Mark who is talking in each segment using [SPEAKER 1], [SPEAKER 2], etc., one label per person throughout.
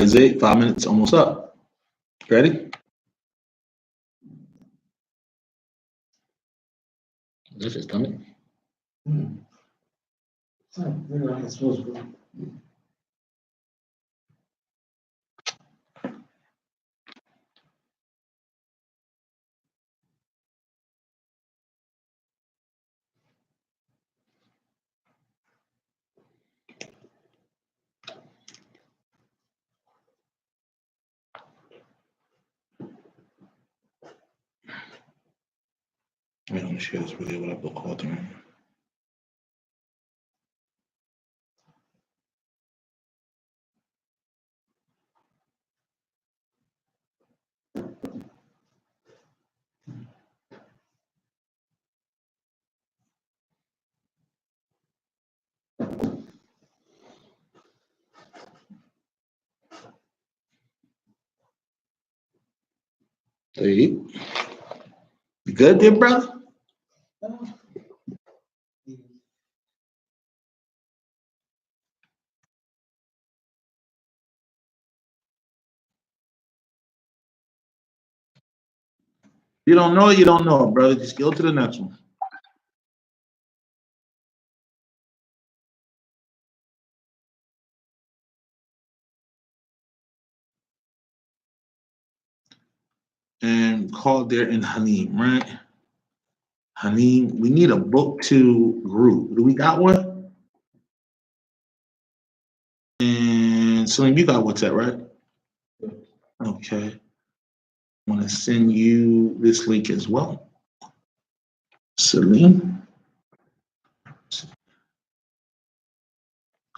[SPEAKER 1] is it? 5 minutes almost up. Ready? This is coming. I'm going to share this video with Abdul Qadir. You good there, brother? You don't know, brother. Just go to the next one. And Qadir and Haneem, right? Haneem, we need a book 2 group. Do we got one? And Salim, you got WhatsApp, right? Okay. I'm going to send you this link as well. Salim.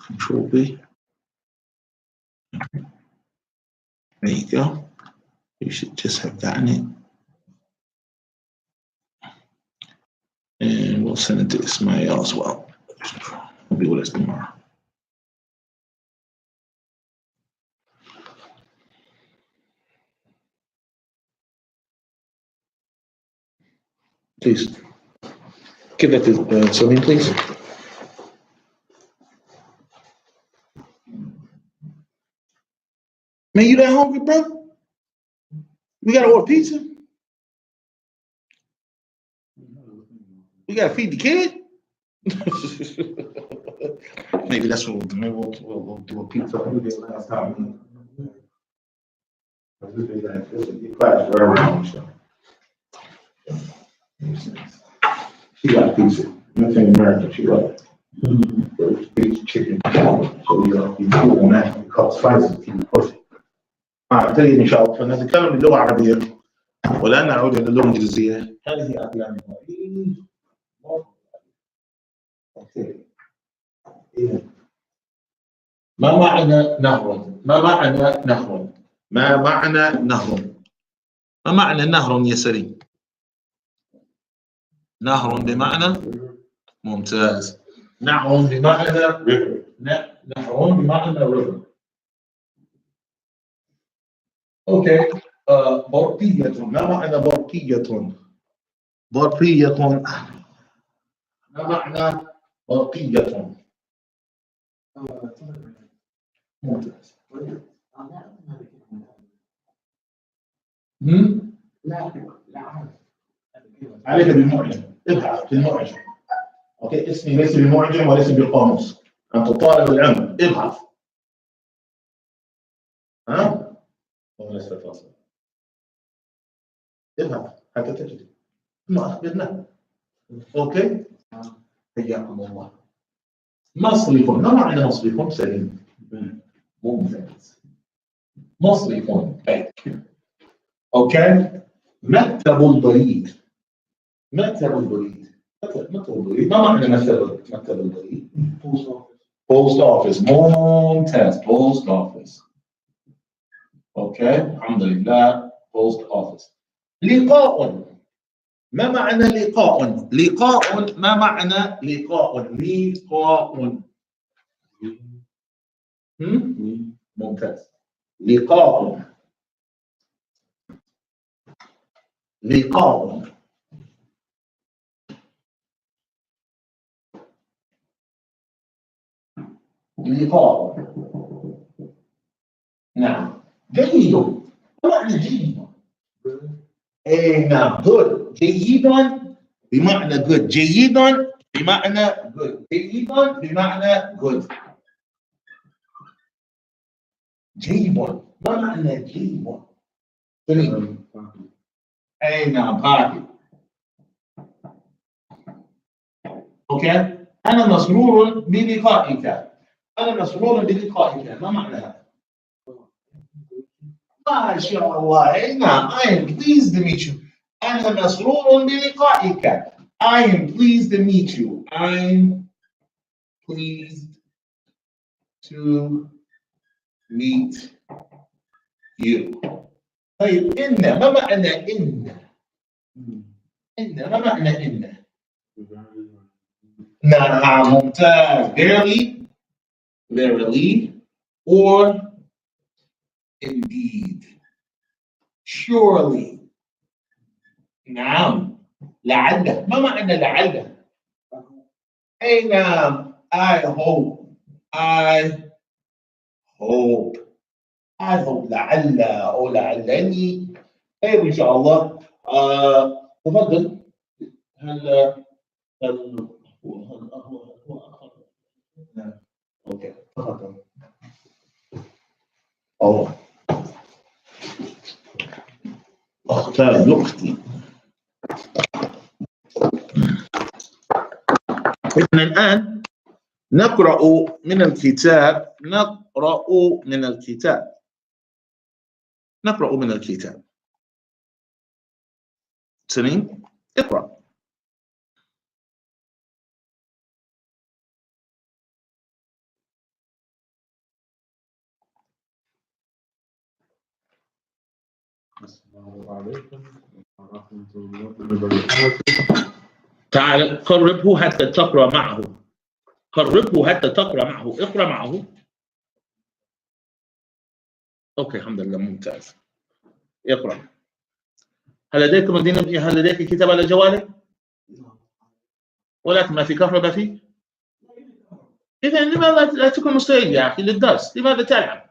[SPEAKER 1] Control B. There you go. You should just have gotten it. And we'll send it to Ismail as well. He'll be with us tomorrow. Please. Give that to Salim, please. Man, you that hungry, bro? We gotta order pizza? We gotta feed the kid? Maybe that's what we'll do. Maybe we'll do a pizza. We did last time. She got pizza. That's in America. She got it. Beef, chicken. So you cool on that. You cut slices. You push it. أعطيني إن شاء الله فنتكلم اللغة العربية ولا نعود إلى اللغة الإنجليزية. هذه أقلام ما معنى نهر؟ ما معنى نهر؟ ما معنى نهر؟ ما معنى نهر يا سليم؟ نهر بمعنى ممتاز. نهر بمعنى river. نهر بمعنى river. اوكي. برقية. ما معنى برقية؟ برقية. ما معنى برقية؟ ممتاز. لا عليك بالمعجم. ابحث في المعجم. اوكي اسمي ليس بالمعجم وليس بالقاموس. انت طالب العلم ابحث. ها؟ وليس الفاصل. ابحث حتى تجد ما أخبرنا. اوكي؟ حياكم الله. مصرف. ما معنى مصرف؟ سليم. ممتاز. مصرف. اوكي؟ مكتب البريد. مكتب البريد. مكتب البريد. ما معنى مكتب البريد؟ Post office. ممتاز. Post office. اوكي؟ الحمد لله. Post office. لقاء. ما معنى لقاء؟ لقاء. ما معنى لقاء؟ لقاء. ممتاز. لقاء. لقاء. لقاء. نعم. جيد. ما معنى جيد؟ اي نعم. good. جيد بمعنى good. جيد بمعنى good. جيد بمعنى good. جيد. ما معنى جيد؟ اي نعم. party. اوكي. انا مسرور بلقائك. انا مسرور بلقائك. ما معنى هذا؟ ما شاء الله. اي نعم. I am pleased to meet you. أنا مسرور بلقائك. I am pleased to meet you. I'm pleased to meet you. طيب إن ما معنى إن؟ إن ما معنى إن؟ نعم ممتاز. Verily, verily, or indeed. Surely. نعم. لعل. ما معنى لعل؟ أي نعم. I hope. I hope. I hope. لعل أو لعلني. خير إن شاء الله. تفضل. هل هو نعم. أوكي. تفضل. أوه. أختار نقطي. إحنا الآن نقرأ من الكتاب. نقرأ من الكتاب. نقرأ من الكتاب. سليم. اقرأ. السلام عليكم ورحمة الله وبركاته. تعال قربه حتى تقرأ معه. قربه حتى تقرأ معه. اقرأ معه. أوكي الحمد لله ممتاز. اقرأ. هل لديك كتاب على جوالك؟ ولكن ما في كهرباء فيه؟ إذا لماذا لا تكون مستعد يا أخي للدرس؟ لماذا تلعب؟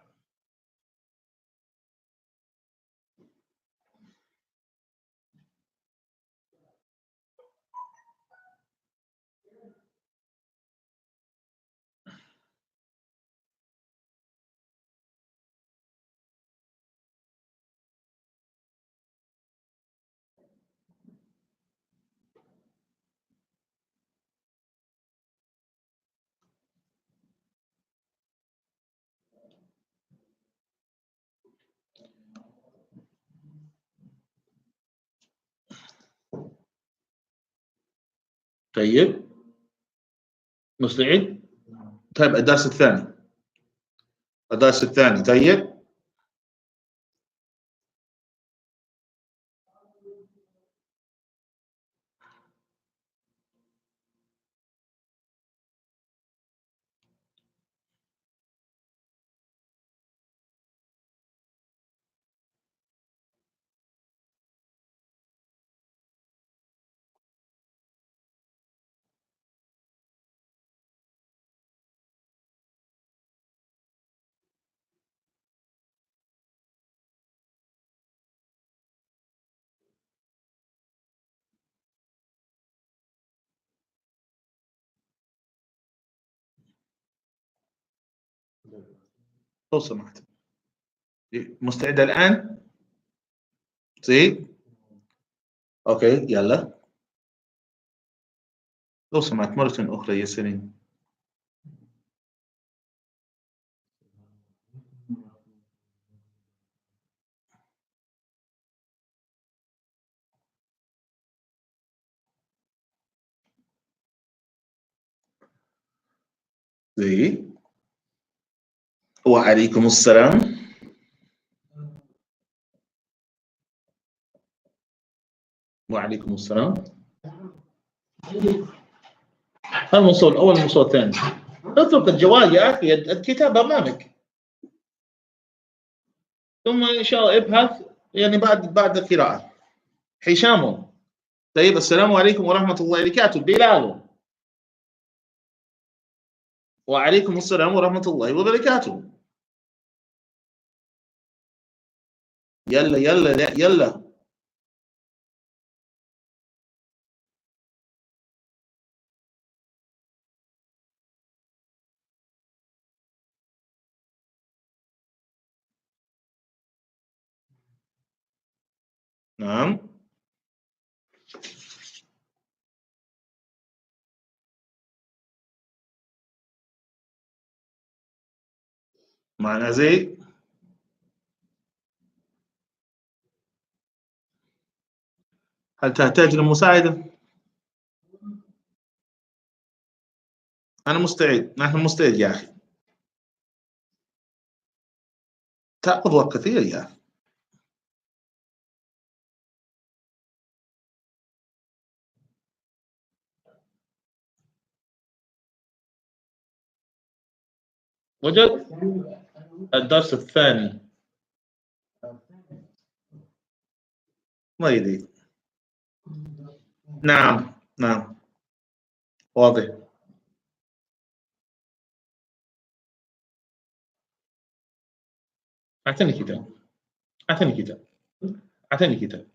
[SPEAKER 1] طيب مستعد؟ طيب الدرس الثاني. الدرس الثاني. طيب لو سمحت. مستعد الآن؟ زي أوكي يلا. لو سمحت مرة أخرى يا سليم. زي وعليكم السلام. وعليكم السلام. الموضوع الأول الموضوع الثاني. اترك الجوال يا أخي. الكتاب أمامك. ثم إن شاء الله ابحث يعني بعد القراءة. هشام. طيب السلام عليكم ورحمة الله وبركاته. بلال. وعليكم السلام ورحمة الله وبركاته. يلا يلا لا يلا. نعم. معنا زي هل تحتاج لمساعدة؟ أنا مستعد، نحن مستعد يا أخي. تأخذ وقت كثير يا أخي. وجد الدرس الثاني ما يدري. نعم نعم واضح. أعطني كتاب، أعطني كتاب، أعطني كتاب.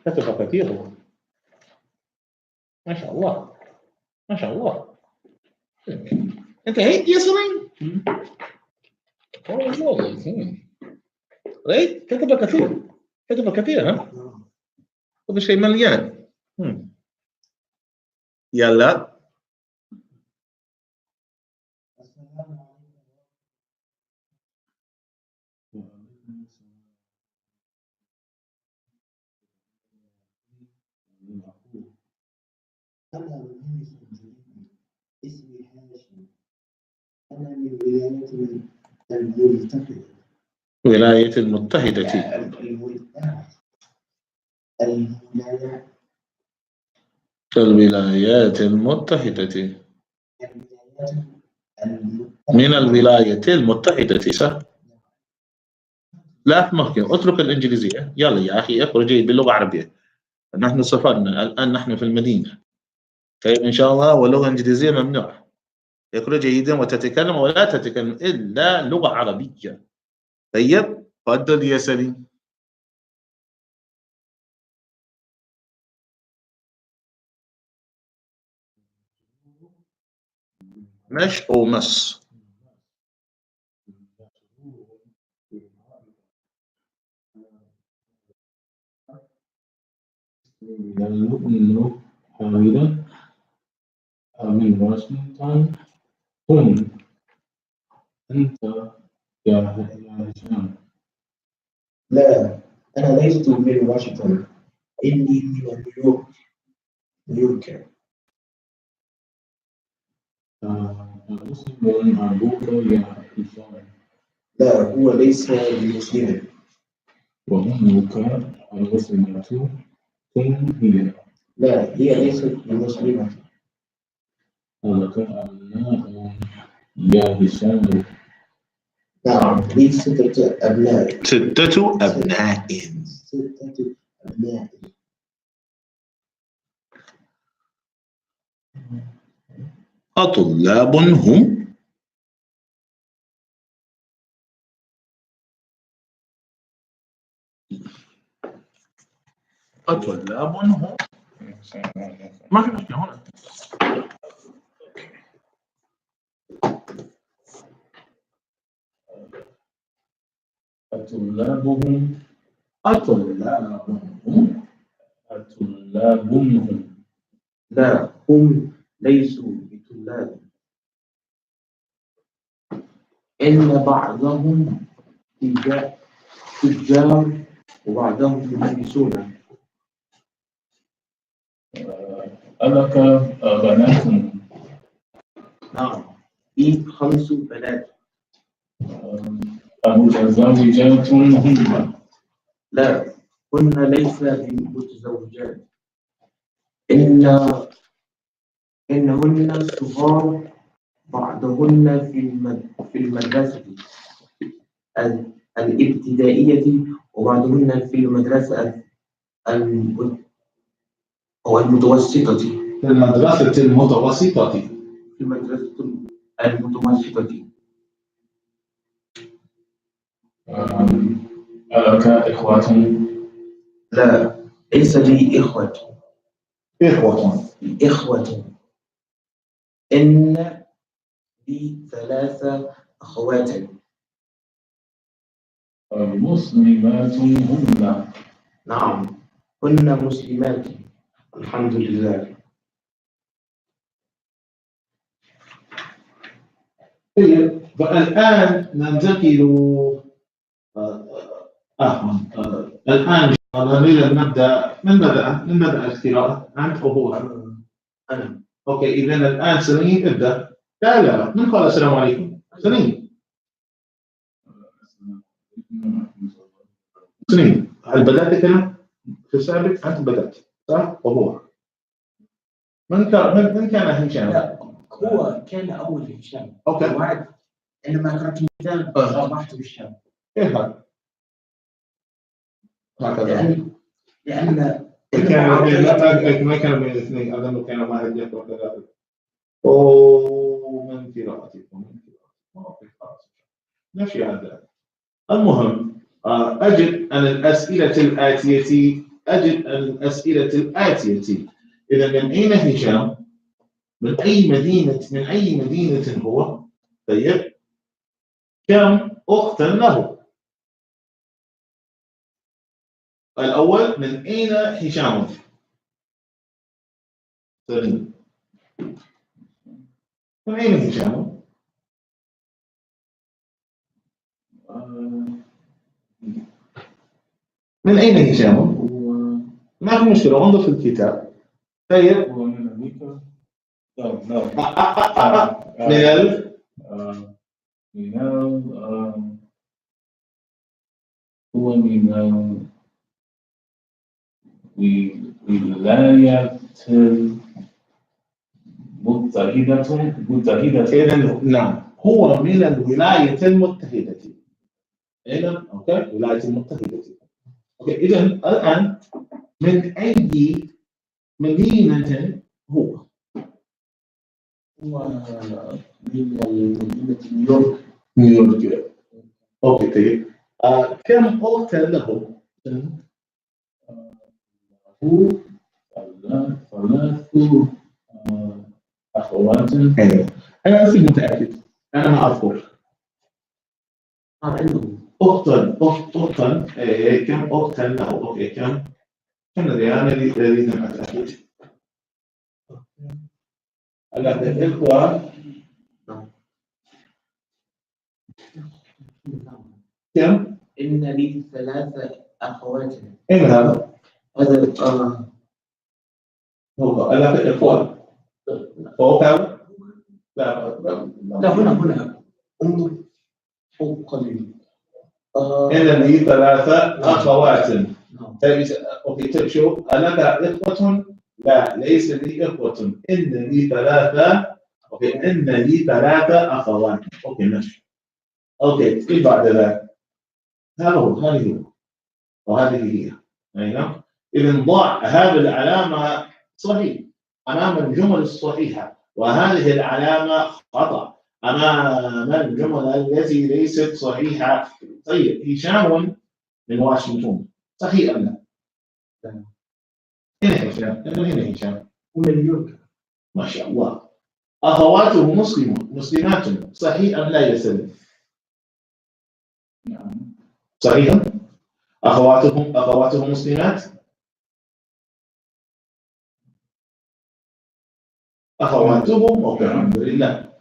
[SPEAKER 1] كتب كثير، ما شاء الله ما شاء الله. أنت هيك يا صنعي؟ رأيت كتب كثير، كتب كثير. ها هذا شيء مليان. يلا.
[SPEAKER 2] أنا مهندس جديد اسمي هاشم. أنا من ولاية المتحدة.
[SPEAKER 1] الولايات المتحدة. الولايات المتحدة. من الولايات المتحدة صح؟ لا ممكن اترك الإنجليزية. يلا يا أخي اقرأ جيد باللغة العربية. نحن سافرنا الآن، نحن في المدينة. طيب إن شاء الله، واللغة الإنجليزية ممنوع. اقرأ جيدا وتتكلم ولا تتكلم إلا لغة عربية. طيب تفضل يا سليم. مش أو مس.
[SPEAKER 3] يلؤلؤ حاملا من واشنطن. هم أنت يا هشام؟
[SPEAKER 2] لا، أنا لست من واشنطن، إني من نيويورك.
[SPEAKER 3] مسلم أبوك يا هشام؟
[SPEAKER 2] لا، هو ليس بمسلم.
[SPEAKER 3] وأمك المسلمة هي؟
[SPEAKER 2] لا، هي ليست بمسلمة.
[SPEAKER 3] ولك أبناء يا هشام؟
[SPEAKER 2] نعم، لي 6 أبناء.
[SPEAKER 1] 6 أبناء.
[SPEAKER 2] 6 أبناء.
[SPEAKER 1] أطلاب هم؟ أطلاب هم؟ ما في مشكلة هنا.
[SPEAKER 3] أطلابهم؟
[SPEAKER 1] أطلابهم؟
[SPEAKER 3] أطلابهم؟
[SPEAKER 2] لا، هم ليسوا بطلاب. إن بعضهم تجار وبعضهم مهندسون.
[SPEAKER 3] ألك بنات؟
[SPEAKER 2] نعم، لي 5 بنات.
[SPEAKER 3] متزوجات هن؟
[SPEAKER 2] لا، هن ليس بمتزوجات. إنهن صغار. بعضهن في المدرسة الابتدائية، وبعضهن في المدرسة المتوسطة.
[SPEAKER 1] في المدرسة المتوسطة.
[SPEAKER 2] في المدرسة المتوسطة.
[SPEAKER 3] ألك إخوة؟
[SPEAKER 2] لا، ليس لي إخوة. إخوة. إن لي 3 أخوات.
[SPEAKER 3] مسلمات هن؟
[SPEAKER 2] نعم، هن مسلمات الحمد لله.
[SPEAKER 1] طيب، فالآن ننتقل الآن نريد أن نبدأ. من بدأ القراءة؟ أنت أو هو؟
[SPEAKER 2] أنا.
[SPEAKER 1] أوكي، إذا الآن سنين ابدأ. لا، من قال السلام عليكم؟ سنين. هل بدأت كلام في السابق؟ أنت بدأت صح؟ وهو من كان هشام؟
[SPEAKER 2] لا، هو كان أول هشام.
[SPEAKER 1] أوكي.
[SPEAKER 2] وبعد عندما قرأت الكتاب ربحت بالشام.
[SPEAKER 1] إيه هذا؟ هكذا.
[SPEAKER 2] لأن
[SPEAKER 1] ما كان بين الاثنين، أظن كان واحد يقرأ ثلاثة. من قراءتكم. أوكي، خلاص نمشي على ذلك. المهم، أجد أن الأسئلة الآتية. إذا من أين هشام؟ من أي مدينة هو؟ طيب، كم أختا له؟ الأول، من أين هشام؟ من أين هشام؟ من أين هشام؟ ما في مشكلة، انظر في الكتاب. طيب،
[SPEAKER 3] هو من أمريكا؟ لا. هو من الولايات المتحدة.
[SPEAKER 1] إذن نعم، هو من الولايات المتحدة. إذن أوكي، الولايات المتحدة. أوكي، إذن الآن من أي مدينة هو؟
[SPEAKER 2] من مدينة نيويورك.
[SPEAKER 1] أوكي، طيب. كم أخت له؟
[SPEAKER 3] هو 3 أخوات.
[SPEAKER 1] أنا أصير متأكد، أنا ما أذكر.
[SPEAKER 2] عنده
[SPEAKER 1] أختا. كم أختا له؟ أوكي، كم الذي أنا أريد أن أتأكد. الإخوة كم؟
[SPEAKER 2] إن لي 3 أخوات.
[SPEAKER 1] أين هذا؟
[SPEAKER 2] هذا
[SPEAKER 1] هو الإخوة فوق هذا؟ لا،
[SPEAKER 2] هنا انظر فوق قليل.
[SPEAKER 1] إن لي 3 أخوات. أوكي، شوف، ألك إخوة؟ لا، ليس لي إخوة. إن لي 3. أوكي، إن لي 3 أخوات. أوكي، ماشي. أوكي، في بعد ذلك. هذه هو وهذه هي. أيوة. إذا ضع هذه العلامة صحيح أمام الجمل الصحيحة، وهذه العلامة خطأ أمام الجمل التي ليست صحيحة. طيب، هشام من واشنطن، صحيح أم لا؟ أين هشام؟
[SPEAKER 2] من نيويورك.
[SPEAKER 1] ما شاء الله. أخواته مسلمات، صحيح أم لا يا سلمى؟ صحيح. أخواته مسلمات. أخواتهم. أوكي، الحمد لله.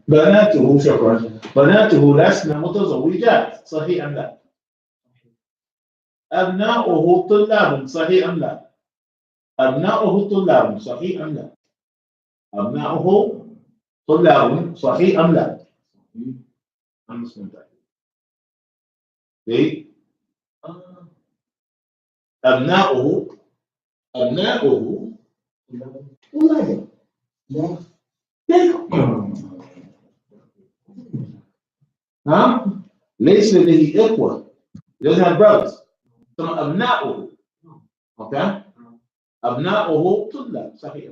[SPEAKER 1] بناته. شكرا. بناته لسن متزوجات، صحيح أم لا؟ أبناؤه طلاب، صحيح أم لا؟ أبناؤه طلاب، صحيح أم لا؟ أبناؤه طلاب، صحيح أم لا؟ أبناؤه طلاب. ليس لديه إخوة. He doesn't have brothers. ثم أبناؤه. أوكي؟ أبناؤه طلاب صحيح.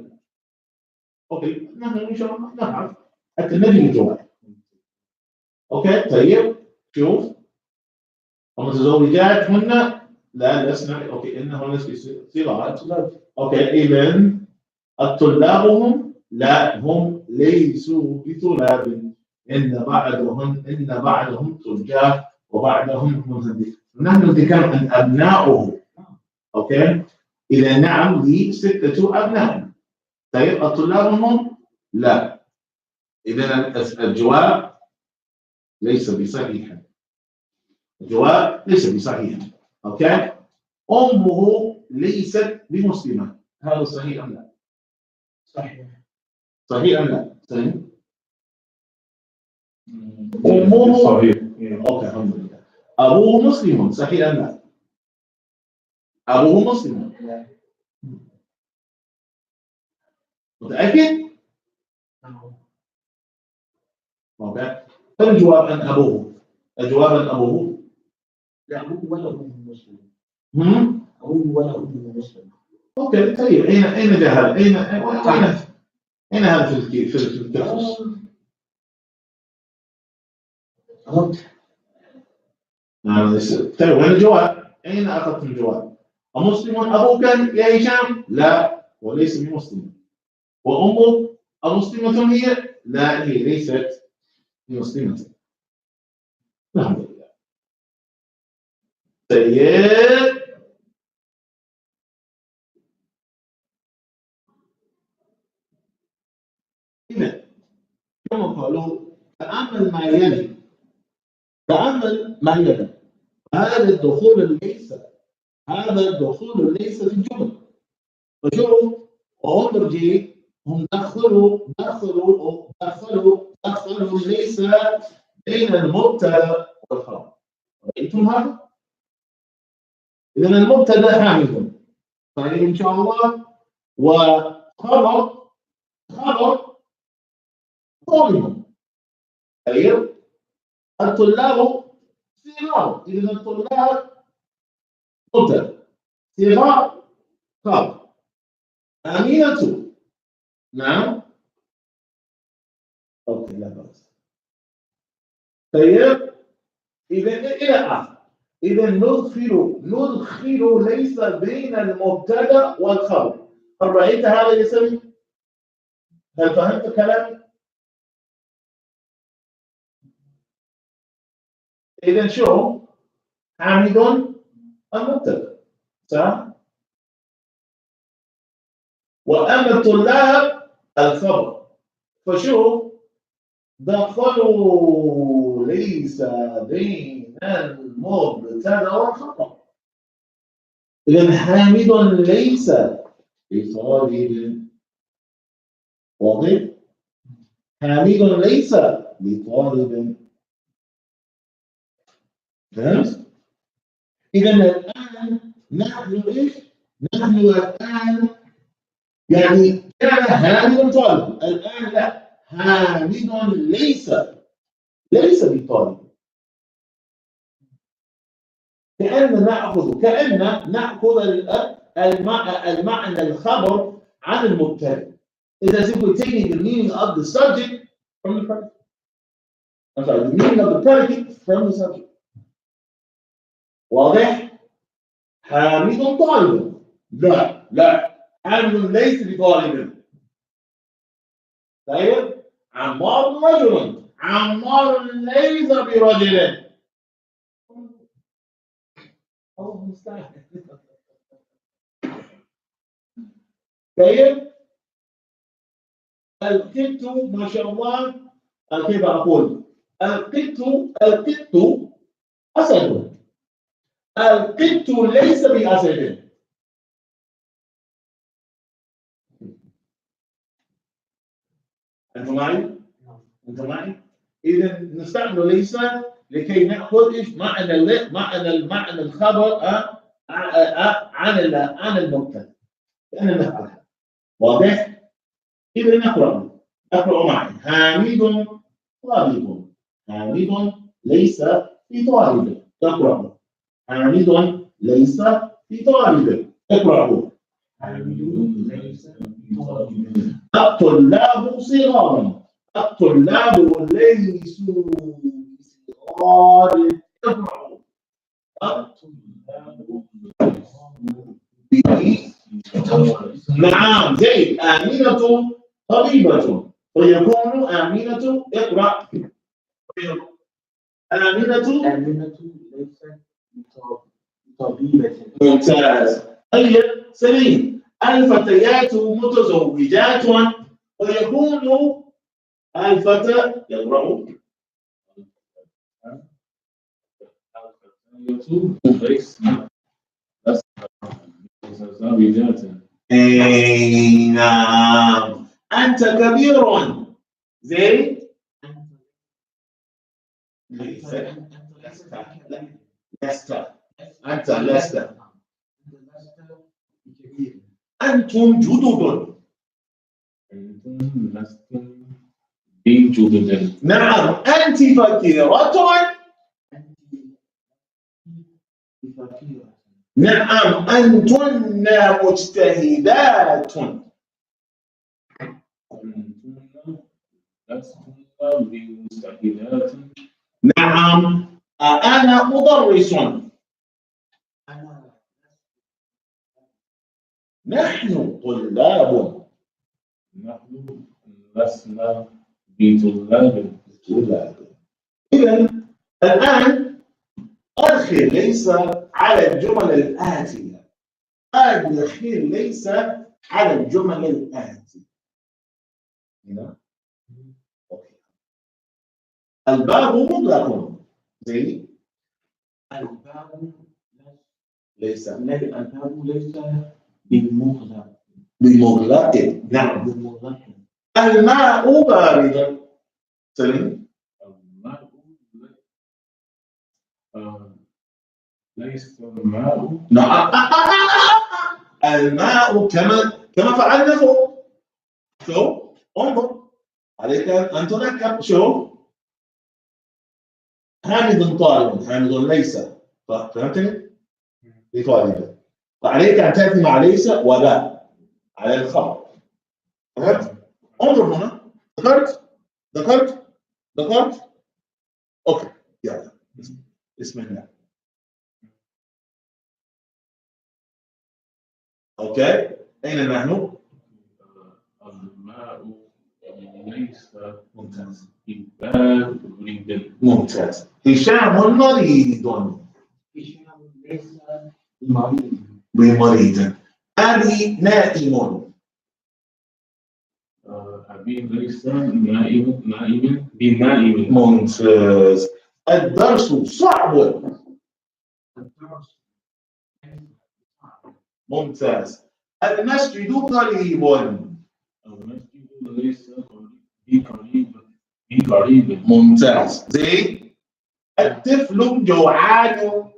[SPEAKER 1] أوكي نحن إن شاء الله نعرف حتى نجي الجواب. أوكي طيب شوف المتزوجات هن لا لسنا أوكي إنهن صغار. أوكي إذا الطلاب هم لا هم ليسوا بطلاب إن بعضهم طلاب وبعضهم مهندس. نحن نتكلم عن أبناؤه. أوكي إذا نعم لي 6 أبناء. طيب الطلاب هم لا. إذا الجواب ليس بصحيح. الجواب ليس بصحيح. أوكي أمه ليست بمسلمة. هذا صحيح أم لا؟
[SPEAKER 2] صحيح.
[SPEAKER 1] صحيح أم لا؟ صحيح. أمه
[SPEAKER 3] صحيح.
[SPEAKER 1] أوكي الحمد لله. أبوه مسلم. صحيح أم لا؟ أبوه مسلم. متأكد؟ أوكي. فالجواب عن أبوه. الجواب عن أبوه.
[SPEAKER 2] لا هو ولا أم مسلم.
[SPEAKER 1] هو
[SPEAKER 2] ولا أم مسلم.
[SPEAKER 1] أوكي طيب أين جاء هذا؟ أين هذا في القصص؟ طيب وين الجواب؟ أين أخذت الجواب؟ أمسلم أبوك يا هشام؟ لا وليس بمسلم. وأمه أمسلمة هي؟ لا هي ليست بمسلمة. الحمد لله. طيب إذا كما قالوا تأمل ما يلي. تأمل ما يلي. هذا الدخول ليس في الجمل. فشوف وهم رجي هم دخلوا ليس بين المبتدا والخبر. رأيتم هذا؟ إذا المبتدا حامل طيب إن شاء الله وخبر طالب. طيب الطلاب صغار. إذا الطلاب مبتدا صغار خبر. أمينة نعم. أوكي لا بأس. طيب إذا إلى آخر. إذا ندخل ليس بين المبتدأ والخبر. هل رأيت هذا يا سامي؟ هل فهمت كلامي؟ إذا شو؟ حامد المبتدأ صح؟ وأما الطلاب الخبر. فشوف دخلوا ليس بين المبتدا والخبر. إذا حامد ليس بطالب. واضح؟ حامد ليس بطالب. فهمت؟ إذا الآن نحن إيش؟ نحن الآن يعني كان حامد طالب. الآن لا حامد ليس بطالب. كأن نأخذ المعنى الخبر عن المبتدأ. إذا if we take the meaning of the subject from the predicate. I'm sorry, the meaning of the predicate from the subject. واضح؟ حامد طالب. لا حامد ليس بطالب. طيب عمار رجل. عمار ليس برجل. الله المستعان. طيب القط ما شاء الله كيف أقول؟ القط أسد. القط ليس بأسد. أنتم معي؟ إذا نستعمل ليس لكي نأخذ إيش معنى الخبر عن المبتدأ. لأننا نفعلها. واضح؟ إذا نقرأ معي. حامد طالب. حامد ليس بطالب. تقرأ حامد ليس بطالب. اقرأوا.
[SPEAKER 3] ليس بطالب.
[SPEAKER 1] الطلاب صغار. الطلاب ليسوا بصغار. اقرأوا. نعم زيد. آمنة طبيبة ويكون آمنة. اقرأ. آمنة
[SPEAKER 2] ليست طبيبة.
[SPEAKER 1] ممتاز. طيب سليم. الفتيات متزوجات ويكون الفتى. يقرأ. أي نعم. أنت كبير. زين. ليس. لست. أنت لست. أنتم جدد.
[SPEAKER 3] أنتم لستم بجدد.
[SPEAKER 1] نعم. أنت فقيرة. نعم. أنتن مجتهدات.
[SPEAKER 3] أنتم لستم بمستحيلات.
[SPEAKER 1] نعم. أنا مدرس. نحن طلاب.
[SPEAKER 3] نحن لسنا بطلاب.
[SPEAKER 1] إذا الآن أدخل ليس على الجمل الآتية. أدخل ليس على الجمل الآتية. هنا. أوكي. الباب مطلق. زي
[SPEAKER 2] الباب
[SPEAKER 1] ليس.
[SPEAKER 2] الباب ليس بمغلق.
[SPEAKER 1] بمغلق. نعم.
[SPEAKER 2] بمغلق.
[SPEAKER 1] الماء بارد. سليم.
[SPEAKER 3] الماء ليس الماء.
[SPEAKER 1] نعم. الماء كما فعلنا فوق. شوف انظر. عليك أن تذكر. شوف. حامد طالب. حامد ليس. فهمتني؟ لطالب. وعليك أن تأتي مع ليس ولا على الخبر. فهمت؟ انظر هنا. ذكرت. اوكي. يلا. بسم الله. اوكي. اين نحن؟
[SPEAKER 3] الماء ليس
[SPEAKER 1] ممتاز.
[SPEAKER 3] ببارد.
[SPEAKER 1] ممتاز. هشام مريض.
[SPEAKER 2] هشام ليس بمريض.
[SPEAKER 1] بمريض. أبي نائم.
[SPEAKER 3] أبي ليس نائم بنائم.
[SPEAKER 1] ممتاز. الدرس صعب. ممتاز. المسجد قريب.
[SPEAKER 3] المسجد ليس بقريب.
[SPEAKER 1] ممتاز. زين. الطفل جوعان.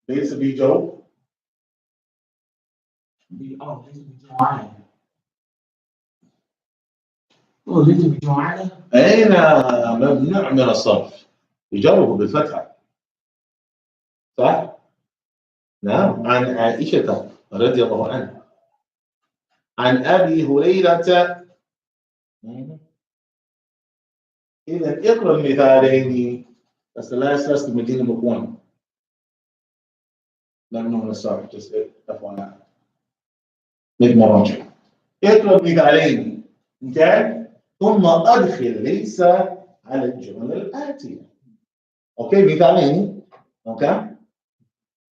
[SPEAKER 1] ليس بجوع.
[SPEAKER 2] ليس بجوعان. ليس بجوعان.
[SPEAKER 1] أين ممنوع من الصرف. يجاوب بالفتحة. صح؟ نعم. عن عائشة رضي الله عنها. عن أبي هريرة. إذا اقرأ المثالين بس لا يسترسل المدينة بقوان. لا من الصرف. just FYI. ليك مراجع. اقرأ المثالين. اوكي. ثم أدخل ليس على الجمل الآتية. اوكي. مثالين. اوكي.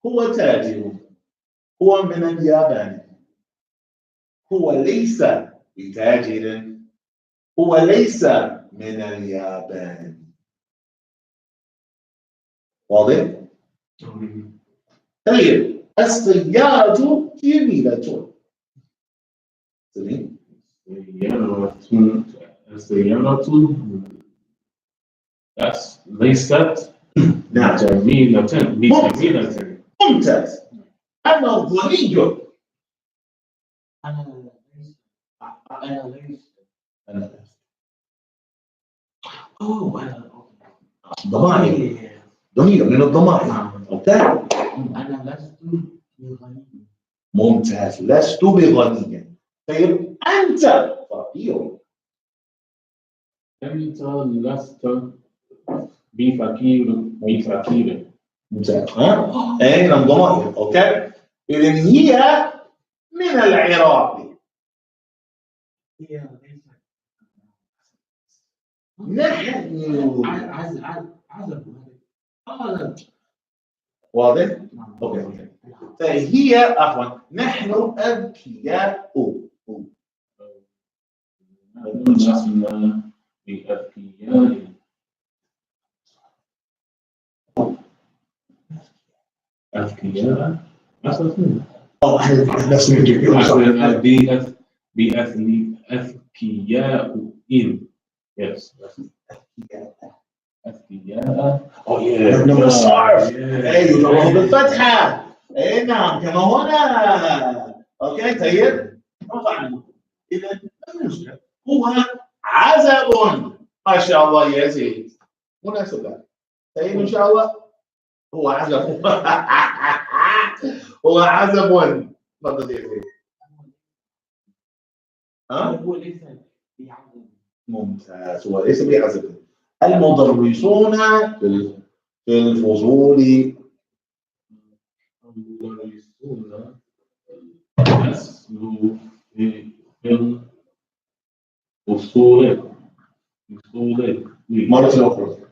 [SPEAKER 1] هو تاجر. هو من اليابان. هو ليس بتاجر. هو ليس من اليابان. واضح؟ طيب. السيارة جميلة. سليم.
[SPEAKER 3] السيارة ليست
[SPEAKER 1] نعم.
[SPEAKER 3] جميلة.
[SPEAKER 1] ممتاز. أنا غني.
[SPEAKER 2] أنا ليس.
[SPEAKER 1] ضمائر. ضمير من الضمائر. أنت
[SPEAKER 2] أنا لست بغني.
[SPEAKER 1] ممتاز، لست بغني. طيب أنت فقير.
[SPEAKER 3] أنت لست بفقير.
[SPEAKER 1] ممتاز. ها؟ أين الضمائر؟ أوكي. إذن هي من العراق.
[SPEAKER 2] هي ليست.
[SPEAKER 1] نحن
[SPEAKER 2] عزب.
[SPEAKER 1] واضح؟ أوكي. فهي عفوا نحن أذكياء.
[SPEAKER 3] نحن لسنا بأذكياء. أذكياء أصلاً
[SPEAKER 1] نفس
[SPEAKER 3] بأذكياء yes أذكياء
[SPEAKER 1] Oh yeah, من الصرف. أيوة بالفتحة. أي نعم كما هنا. أوكي طيب. طبعا إذا المشكلة هو عزب. ما شاء الله يا زيد. مناسبة. طيب إن شاء الله هو عزب. هو عزب. تفضل يا زيد.
[SPEAKER 2] هو ليس بعزب.
[SPEAKER 1] ممتاز، هو ليس بعزب. المدرسون في الفصول.
[SPEAKER 3] المدرسون لسوا في الفصول.
[SPEAKER 1] مرة أخرى.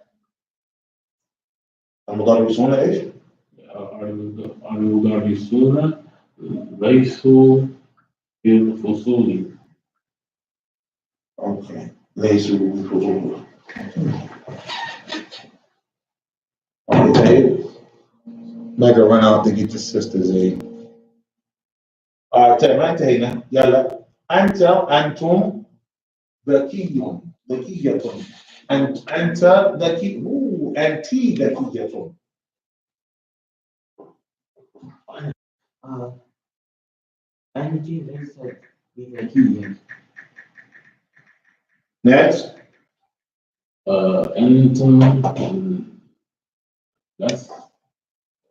[SPEAKER 1] المدرسون إيش؟
[SPEAKER 3] المدرسون ليسوا في الفصول.
[SPEAKER 1] أوكي. ليسوا في الفصول. Okay. Mega run out to get the sisters in. طيب ما انتهينا. يلا أنتم ذكي. ذكية. أنت ذكي. أنت ذكية.
[SPEAKER 2] أنت ليست بذكية.
[SPEAKER 1] Next.
[SPEAKER 3] أنتم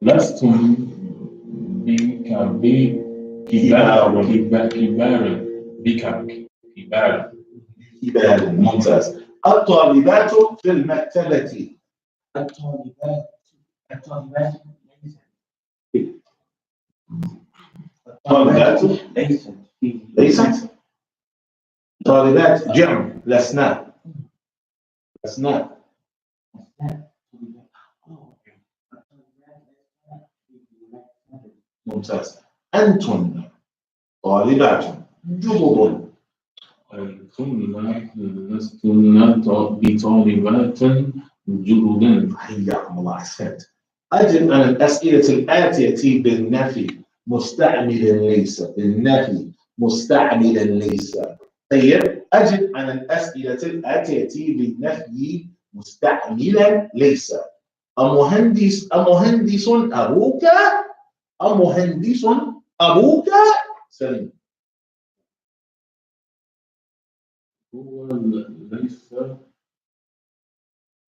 [SPEAKER 3] لستم
[SPEAKER 1] كبار. ممتاز. الطالبات في المكتبة.
[SPEAKER 2] الطالبات
[SPEAKER 1] ليست. طالبات جمع. لسنا. ممتاز. أنتن طالبات جدد.
[SPEAKER 3] أنتن لستن بطالبات جدد.
[SPEAKER 1] حياكم الله. أحسنت. أجب عن الأسئلة الآتية بالنفي مستعملا ليس. بالنفي مستعملا ليس. طيب أجب عن الأسئلة الآتية بالنفي مستعملا ليس. أمهندس أبوك؟ أمهندس أبوك؟ سليم.
[SPEAKER 3] هو ليس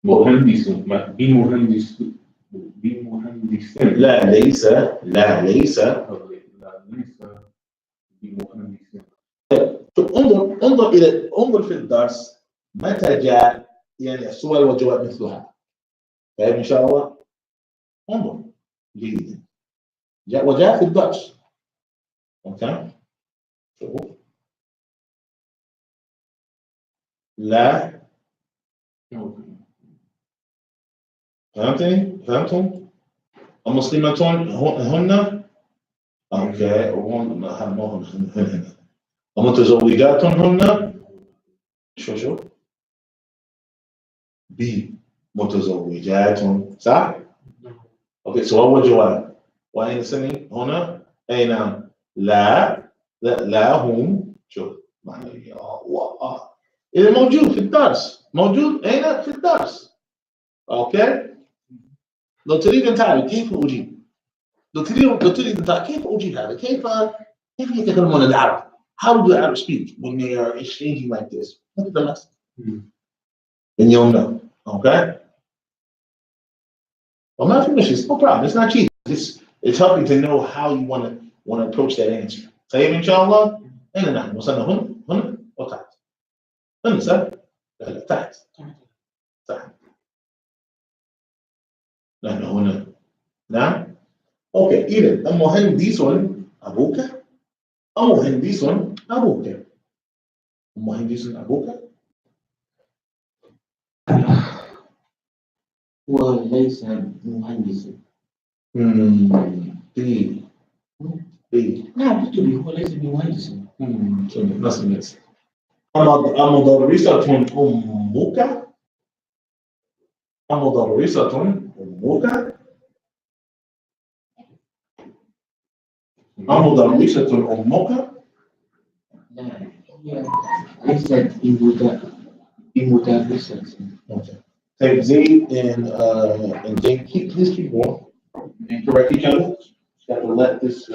[SPEAKER 3] مهندس. بمهندس.
[SPEAKER 1] لا ليس.
[SPEAKER 3] ليس بمهندس.
[SPEAKER 1] انظر في الدرس متى جاء يعني السؤال والجواب مثلها. طيب إن شاء الله انظر جيدا. وجاء في الدرس. اوكي. لا. فهمتم؟ المسلمتون هن اوكي هن ومتزوجات هن شو بمتزوجات صح؟ اوكي سؤال وجواب. واين سني هنا؟ اي نعم. لا هم شوف معنى إذا موجود في الدرس. موجود أين؟ في الدرس. أوكي. لو تريد أن تعرف كيف أجيب. لو تريد أن تعرف كيف أجيب هذا. كيف يتكلمون العرب. How do the Arabs speak when they are exchanging like this? Look at the lesson. And you'll know. Okay. وما في مشي. No problem. It's not cheating. it's helping to know how you want to approach that answer. طيب إن شاء الله أين نحن وصلنا هنا وتحت هنا صح؟ لا تحت نحن هنا نعم أوكي إذا المهندس أبوك المهندس أبوك المهندس أبوك
[SPEAKER 2] هو ليس مهندسا. نعم بالطبع هو ليس بمهندس.
[SPEAKER 1] نفس الناس. أمدرسة أمك؟ أمدرسة أمك؟ أمدرسة أمك؟
[SPEAKER 2] لا هي ليست بمدرسة.
[SPEAKER 1] طيب زيد and Jane, please keep going and correct each other. You have to let this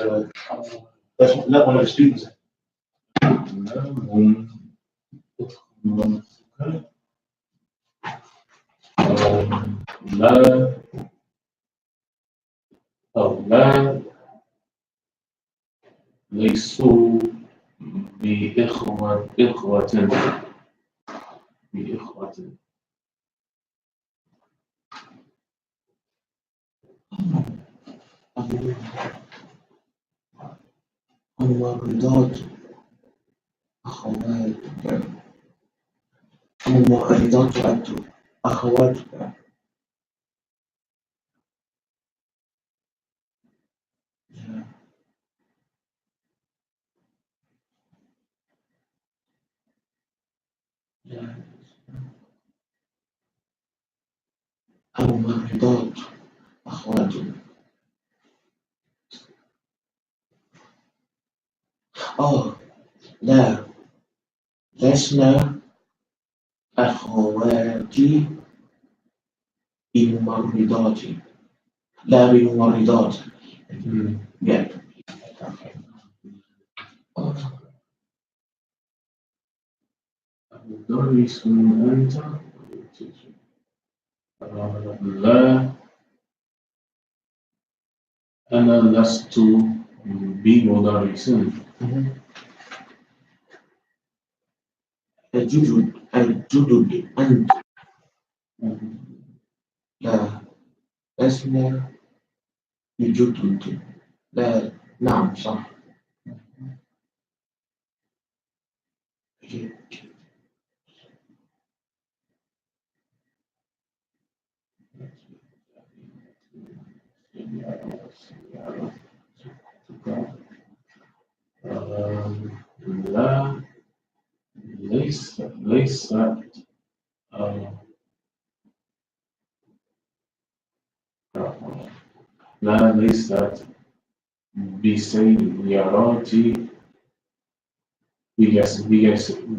[SPEAKER 1] let one of the students.
[SPEAKER 3] لا ليسوا بإخوة
[SPEAKER 2] الممرضات أخوات. الممرضات أخواتك. الممرضات أخواتك. لا لسنا أخواتي بممرضات. لا بممرضات.
[SPEAKER 3] مدرس أنت؟ لا أنا لست بمدرس.
[SPEAKER 2] الجدد أنت. لا لسنا بجدد. لا نعم صح.
[SPEAKER 3] لا ليست لا ليست بسياراتي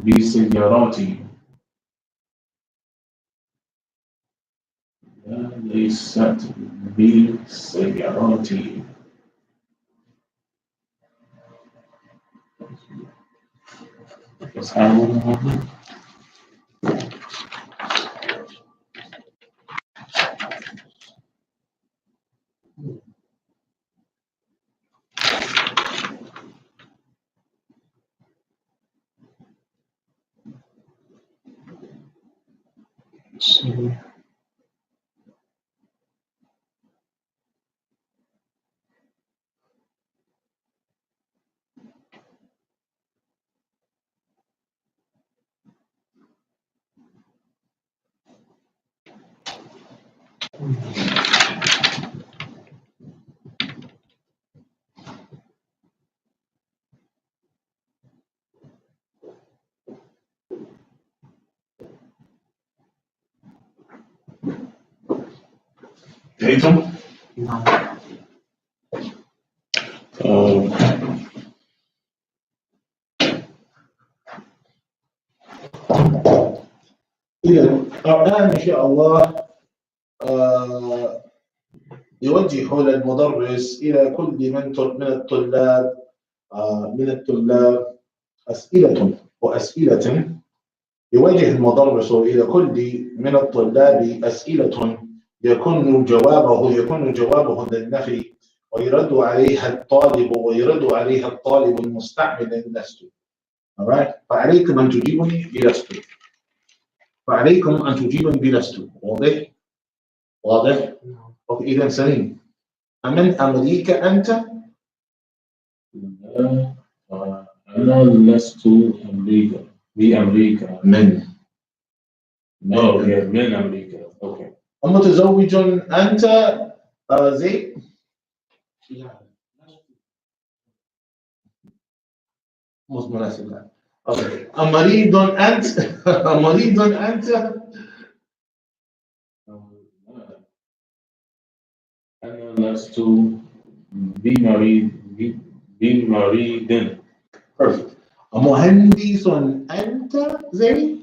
[SPEAKER 3] بسياراتي. لا ليست بسياراتي.
[SPEAKER 1] انتهيتم؟ إذا الآن إن شاء الله يوجه المدرس إلى كل من الطلاب أسئلة وأسئلة. يوجه المدرس إلى كل من الطلاب أسئلة يكون جوابه للنفي، ويرد عليها الطالب المستعمل لست. فعليكم أن تجيبني بلست. واضح؟ إذا سليم. أمن أمريكا أنت؟
[SPEAKER 3] أنا لست بأمريكا.
[SPEAKER 1] من
[SPEAKER 3] أمريكا. أوكي.
[SPEAKER 1] متزوج أنت زيد؟ مش مناسب. مريض أنت؟ مريض أنت؟
[SPEAKER 3] أنا لست بمريض.
[SPEAKER 1] Perfect. مهندس أنت زيد؟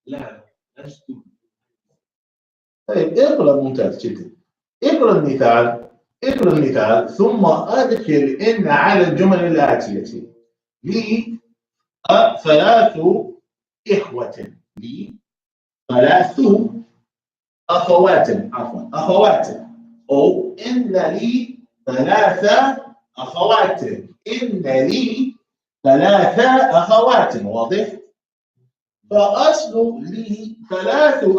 [SPEAKER 2] لا لست.
[SPEAKER 1] طيب اقرأ ممتاز جدا. اقرأ المثال ثم أدخل إن على الجمل الآتية. لي 3 إخوة. لي 3 أخوات. أو إن لي 3 أخوات. واضح؟ فأصل لي 3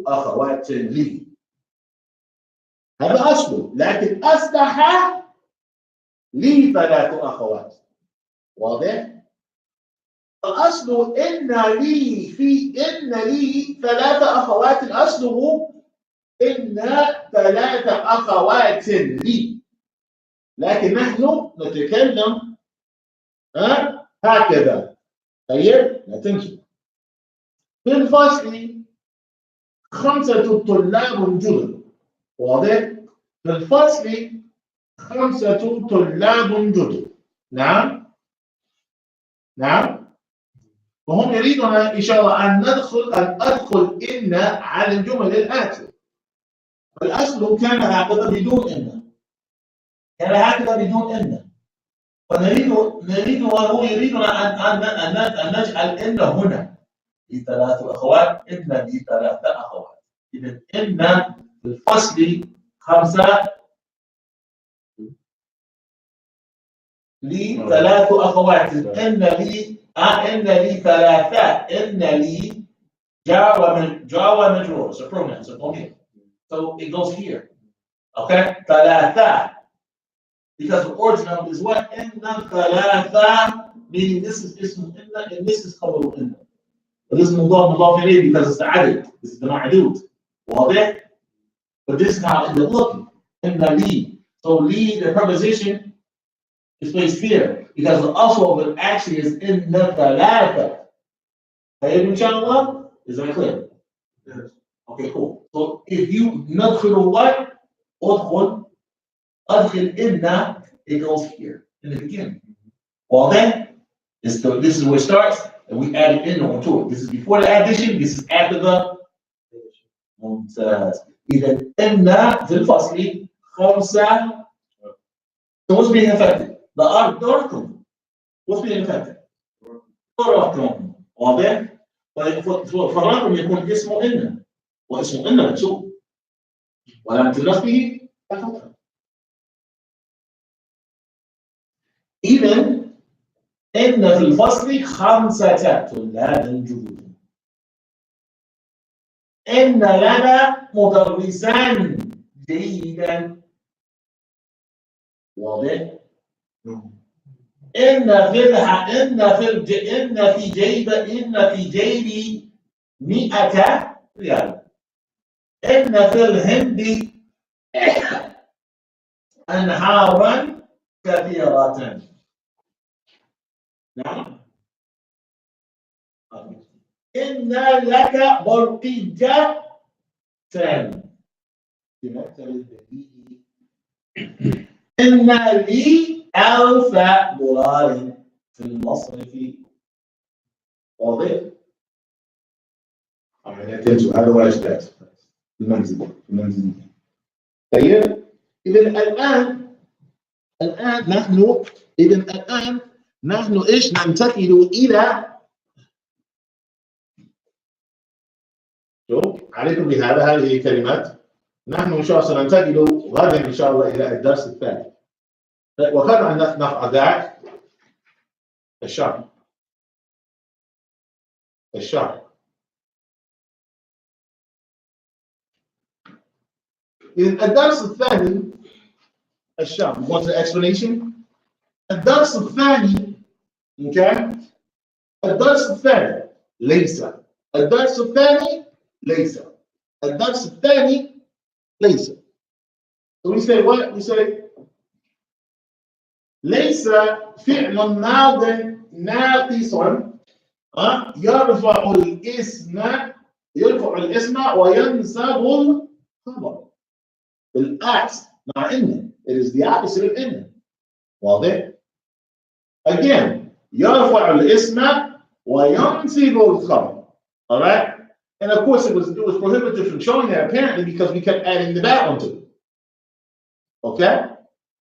[SPEAKER 1] أخوات لي. هذا أصله، لكن أصبح لي 3 أخوات. واضح؟ فأصل إن لي 3 أخوات، أصله إن 3 أخوات لي، لكن نحن نتكلم هكذا. طيب لا تنسوا في الفصل 5 طلاب جدد. واضح؟ في الفصل 5 طلاب جدد. نعم. وهم يريدون إن شاء الله أن أدخل إن على الجمل الآتية. الأصل كان هكذا بدون إن. فنريد وهو يريدنا أن نجعل إن هنا ل3 أخوات، إن ل3 أخوات. إذا إن في الفصل 5 لي 3 أخوات. إن لي 3. إن لي جار مجرور. It's a pronoun. It's a pronoun. So it goes here. Okay? 3. Because the original is what? Inna 3. Meaning this is ism inna and this is khabaru inna. But this is mudaf ilayhi because it's the adad. This is the ma'adud. واضح? But this is how it's looking. Inna li. So li, the preposition, is placed here because the asl of it actually is inna 3. Hey, inshallah? Is that clear? Yes. Okay, cool. So if you nadkhilu what? أدخل إن, it goes here in the beginning. Well then, this is where it starts, and we added in onto it. This is before the addition, this is after the إذا إن في الفصل 5. So what's being affected? The article. What's being affected? الرقم. واضح؟ فالرقم يكون اسمه إن، واسمه إن مكتوب، ولم تلف به الفتحة. إذا إن في الفصل 5 طلاب جدد. إن لنا مدرسان جيدا. واضح؟ إن في جيبي 100 ريال. إن في الهند أنهارا كثيرة. نعم. إن لك برقية. إن لي 1000 دولار في المصرف. واضح؟ هذا هو الإشكال في المنزل. طيب إذا الآن نحن إيش ننتقل شوف عليكم بهذا، هذه الكلمات. نحن إن شاء الله سننتقل غدا إن شاء الله إلى الدرس الثاني، وكان أن نفعل ذلك الشرح. إذن الدرس الثاني الشرح. Want the explanation؟ الدرس الثاني كان الدرس الثاني ليس. الدرس الثاني ليس. الدرس الثاني ليس. So we say what? We say ليس فعل ماض ناقص يرفع الاسم وينسب الخبر. بالعكس مع إن it is the opposite of إن. واضح؟ Again يرفع الاسم وينسب الخبر. All right? And of course it was prohibited from showing that apparently because we kept adding the that onto it. Okay?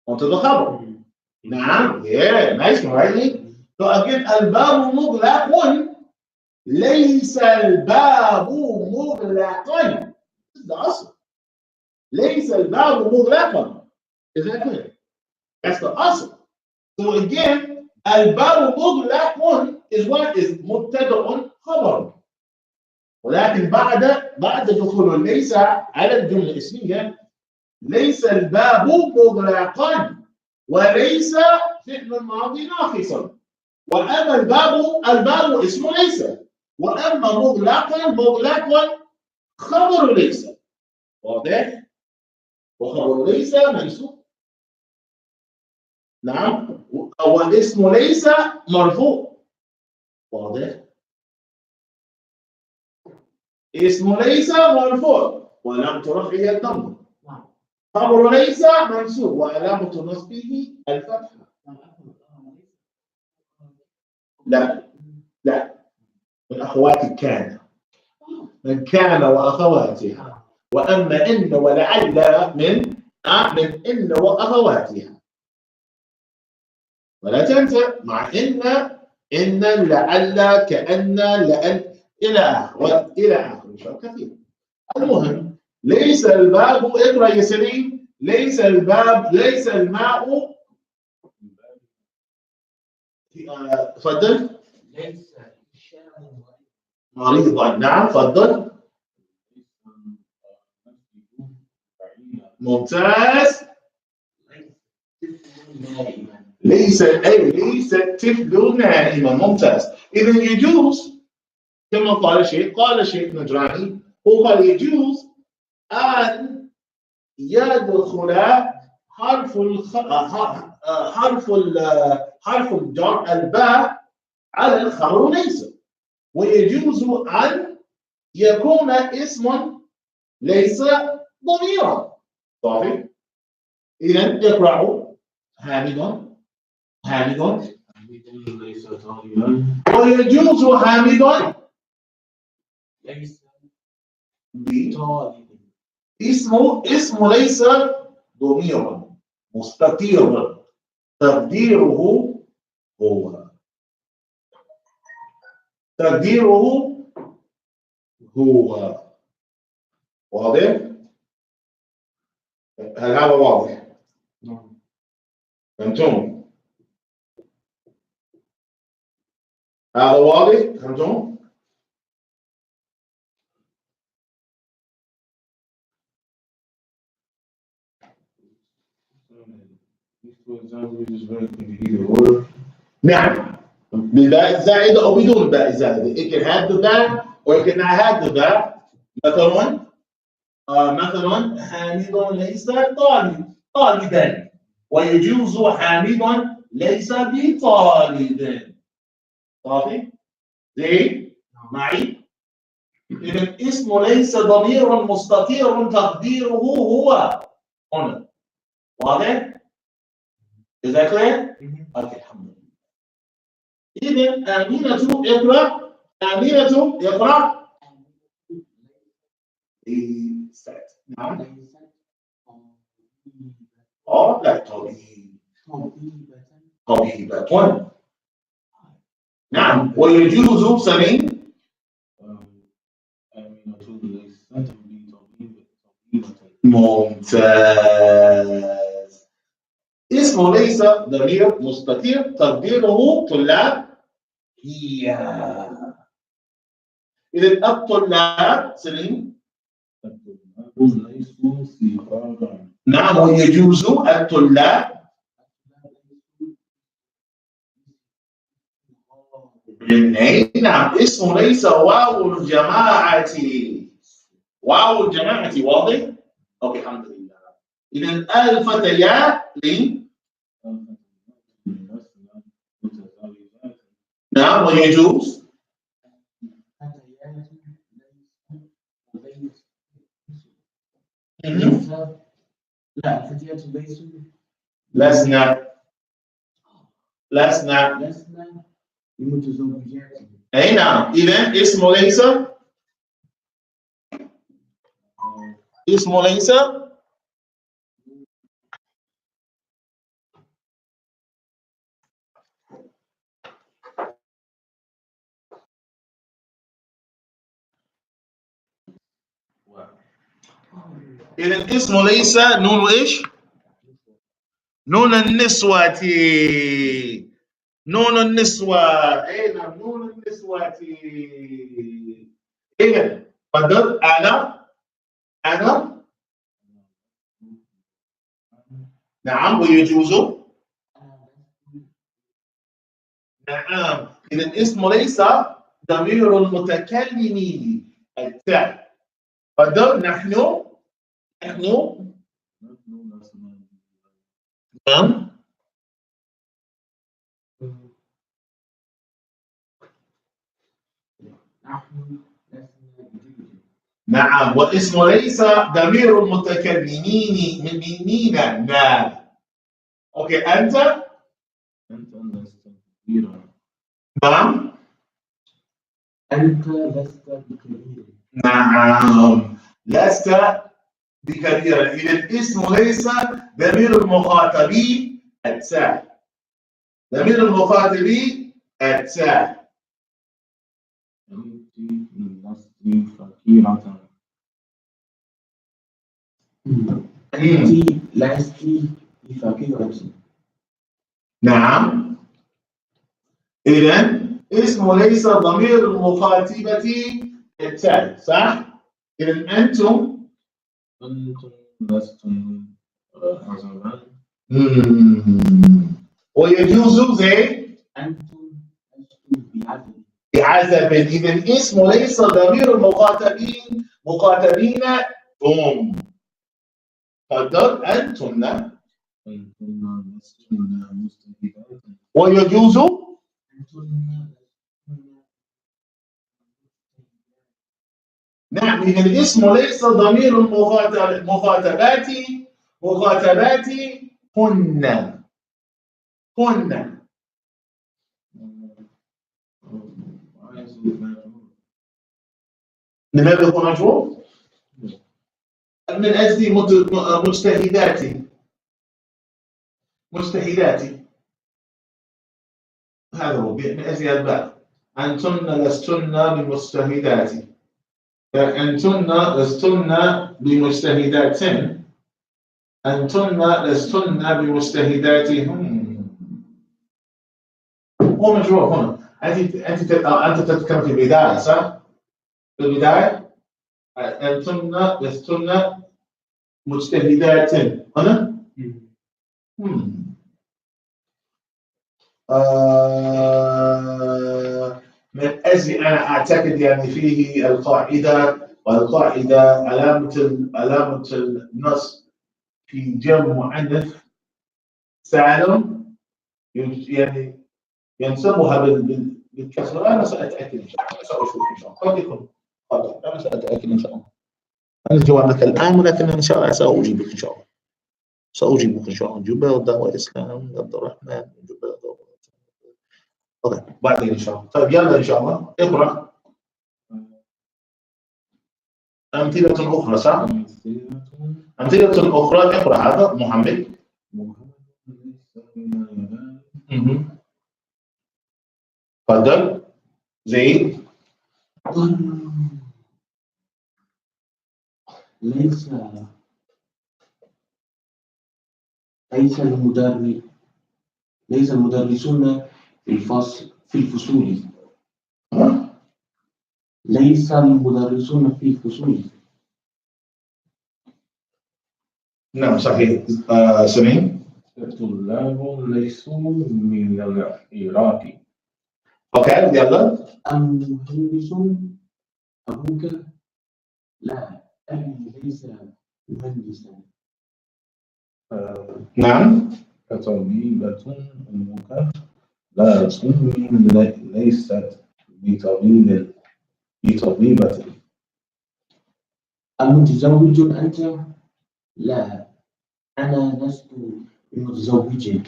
[SPEAKER 1] Onto the khabar. Now, yeah, nice one, right? So again, الباب مغلق ليس الباب مغلقا. This is the asl. ليس الباب مغلقا. Is that clear? That's the asl. So again, الباب مغلق is what? Is مبتدأ خبر. ولكن بعد دخول ليس على الجملة الاسمية ليس الباب مغلقا وليس فعل ماضي ناقصا. وأما الباب اسم ليس. وأما مغلق خبر ليس. واضح؟ وخبر ليس منصوب. نعم. والاسم ليس مرفوع. واضح؟ اسم ليس مرفوع وعلامة رفعه الضمة. خبر ليس منصوب وعلامة نصبه الفتحة. لا من أخوات كان. من كان وأخواتها. وأما إن ولعل من إن وأخواتها. ولا تنسى مع إن لعل كأن لأن إلى آخره كثير. المهم ليس الباب اقرأ يا سليم. ليس الباب ليس الماء تفضل.
[SPEAKER 2] ليس الشام
[SPEAKER 1] مريضا. نعم تفضل. ممتاز. ليس الطفل نائما. ممتاز. إذا يجوز كما قال شيخ نجراني، هو قال يجوز أن يدخل حرف الجر الباء على الخبر ليس. ويجوز أن يكون اسم ليس ضميرا. صحيح؟ إذا اقرأوا حامد
[SPEAKER 3] ليس طالبا.
[SPEAKER 1] ويجوز حامد
[SPEAKER 2] ليس
[SPEAKER 1] بطالب. اسم ليس ضميرا مستتير تقديره هو. واضح؟ هل هذا واضح؟ فهمتم؟ هذا واضح؟ فهمتم؟ نعم بالباء الزائدة أو بدون الباء الزائدة. It can have the باء or it can not have the باء. مثلا حامد ليس طالبا ويجوز حامد ليس بطالب. صافي؟ زين؟ معي؟ إذا اسم ليس ضمير مستتير تقديره هو هنا. واضح؟ Is that clear? Okay, الحمد لله. إذن آمنة اقرأ. آمنة اقرأ. نعم. لا طبيبة. نعم. ويجوز سمين.
[SPEAKER 3] آمنة
[SPEAKER 1] ممتاز. اسمه ليس ضمير مستتر، تقديره طلاب هي. إذا الطلاب سليم.
[SPEAKER 3] الطلاب ليسوا صغارا.
[SPEAKER 1] نعم، ويجوز الطلاب اي نعم. اسمه ليس واو الجماعة. واو الجماعة واضح؟ اوكي الحمد لله. إذا الفتيات لين. نعم، ويجوز
[SPEAKER 2] لا، الفتيات ليسوا.
[SPEAKER 1] لسنا
[SPEAKER 2] بمتزوجات.
[SPEAKER 1] اي نعم. إذا اسمه ليس. اسمه ليس إذا اسمه ليس نون إيش؟ نون النسوة. نون النسوة. أي نعم، نون النسوة. إذا قدر أنا نعم، ويجوز. نعم. إذا اسمه ليس ضمير المتكلم التاء. قدر نحن. نعم. نعم، واسم ليس ضمير المتكلمين من مين؟ نا. اوكي، انت
[SPEAKER 3] لست كبيرا.
[SPEAKER 1] نعم.
[SPEAKER 2] أنت لست بكبير.
[SPEAKER 1] نعم، لست بكبير. إذا اسم ليس ضمير المخاطبين التاء. ضمير المخاطبين التاء.
[SPEAKER 3] أنت لست فقيرة.
[SPEAKER 2] أنت لست بفقيرة.
[SPEAKER 1] نعم. إذا اسم ليس ضمير المخاطبة التاء، صح؟ إذا أنتم
[SPEAKER 3] لستم عزبا.
[SPEAKER 1] ويجوز زي
[SPEAKER 2] أنتم لستم بعزب.
[SPEAKER 1] بعزب. إذا اسم ليس ضمير المخاطبين هم. قدر أنتن
[SPEAKER 3] لستن مستهدفات.
[SPEAKER 1] ويجوز. نعم. إذا الاسم ليس ضمير المخاطبات هن. لماذا يكون مجهول؟ من أجل مجتهدات. هذا هو من أجل الباء. أنتن لستن بمجتهدات. أنتن لستن بمجتهدات. أنتن لستن بمجتهداتهم. هو مجهول هنا. أنت تتكلم في البداية، صح؟ في البداية أنتن لستن مجتهدات هنا. من أجل أنا أعتقد يعني فيه القاعدة، والقاعدة علامة النص في جمع مؤنث سالم يعني ينسبها بالكسر. أنا سأتأكد إن شاء الله. سأشوف إن شاء الله. قد يكون خطأ. أنا سأتأكد إن شاء الله. أنا جوابك الآن، ولكن إن شاء الله سأجيبك إن شاء الله. سأجيبك إن شاء الله. جبادة وإسلام عبد الرحمن جبادة. أوكي، بعدين إن شاء الله. طيب يلا إن شاء الله اقرأ أمثلة أخرى، صح؟ أمثلة أخرى. اقرأ هذا محمد. تفضل. زيد.
[SPEAKER 2] ليس ليس المدرسون في الفصول. ليس المدرسون في الفصول.
[SPEAKER 1] نعم صحيح. سمين.
[SPEAKER 3] الطلاب ليسوا من العراق.
[SPEAKER 1] اوكي يلا.
[SPEAKER 2] المهندس أبوك؟ لا، أبي ليس مهندسا.
[SPEAKER 1] نعم.
[SPEAKER 3] طبيبة أمك؟ لا، أمي ليست بطبيبة.
[SPEAKER 2] المتزوج أنت؟ لا، أنا لست بمتزوج.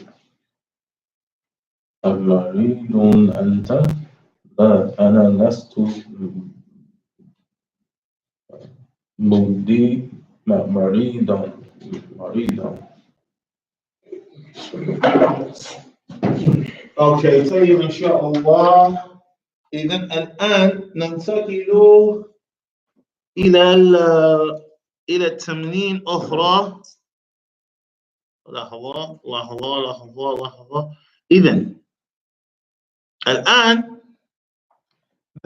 [SPEAKER 3] المريض أنت؟ لا، أنا لست مريضا.
[SPEAKER 1] اوكي طيب ان شاء الله. اذا الان ننتقل الى الى تمرين اخرى. لحظة. اذا الان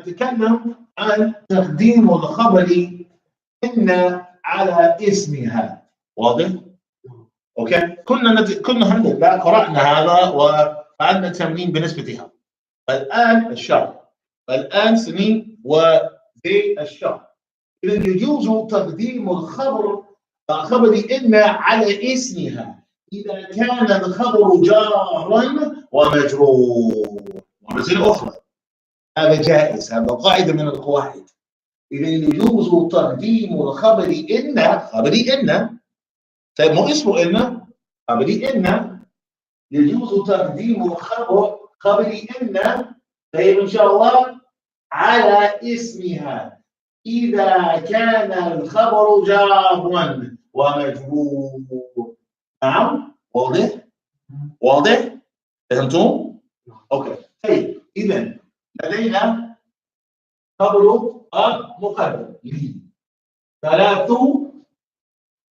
[SPEAKER 1] نتكلم عن تقديم الخبر إن على اسمها. واضح؟ اوكي كنا الحمد لله قرأنا هذا وفعلنا تمرين بنسبتها. الآن الشرح. الآن سنين وزي الشرح. إذا يجوز تقديم خبر إن على اسمها إذا كان الخبر جارا ومجرور. ومثل أخرى هذا جائز، هذا قاعدة من القواعد. إذا يجوز تقديم الخبر إن طيب مو اسمه إن خبر إن يجوز تقديم خبر إن طيب إن شاء الله على اسمها إذا كان الخبر جارا ومجرور. نعم واضح فهمتم؟ أوكي طيب إذا لدينا خبر مقدم لي 3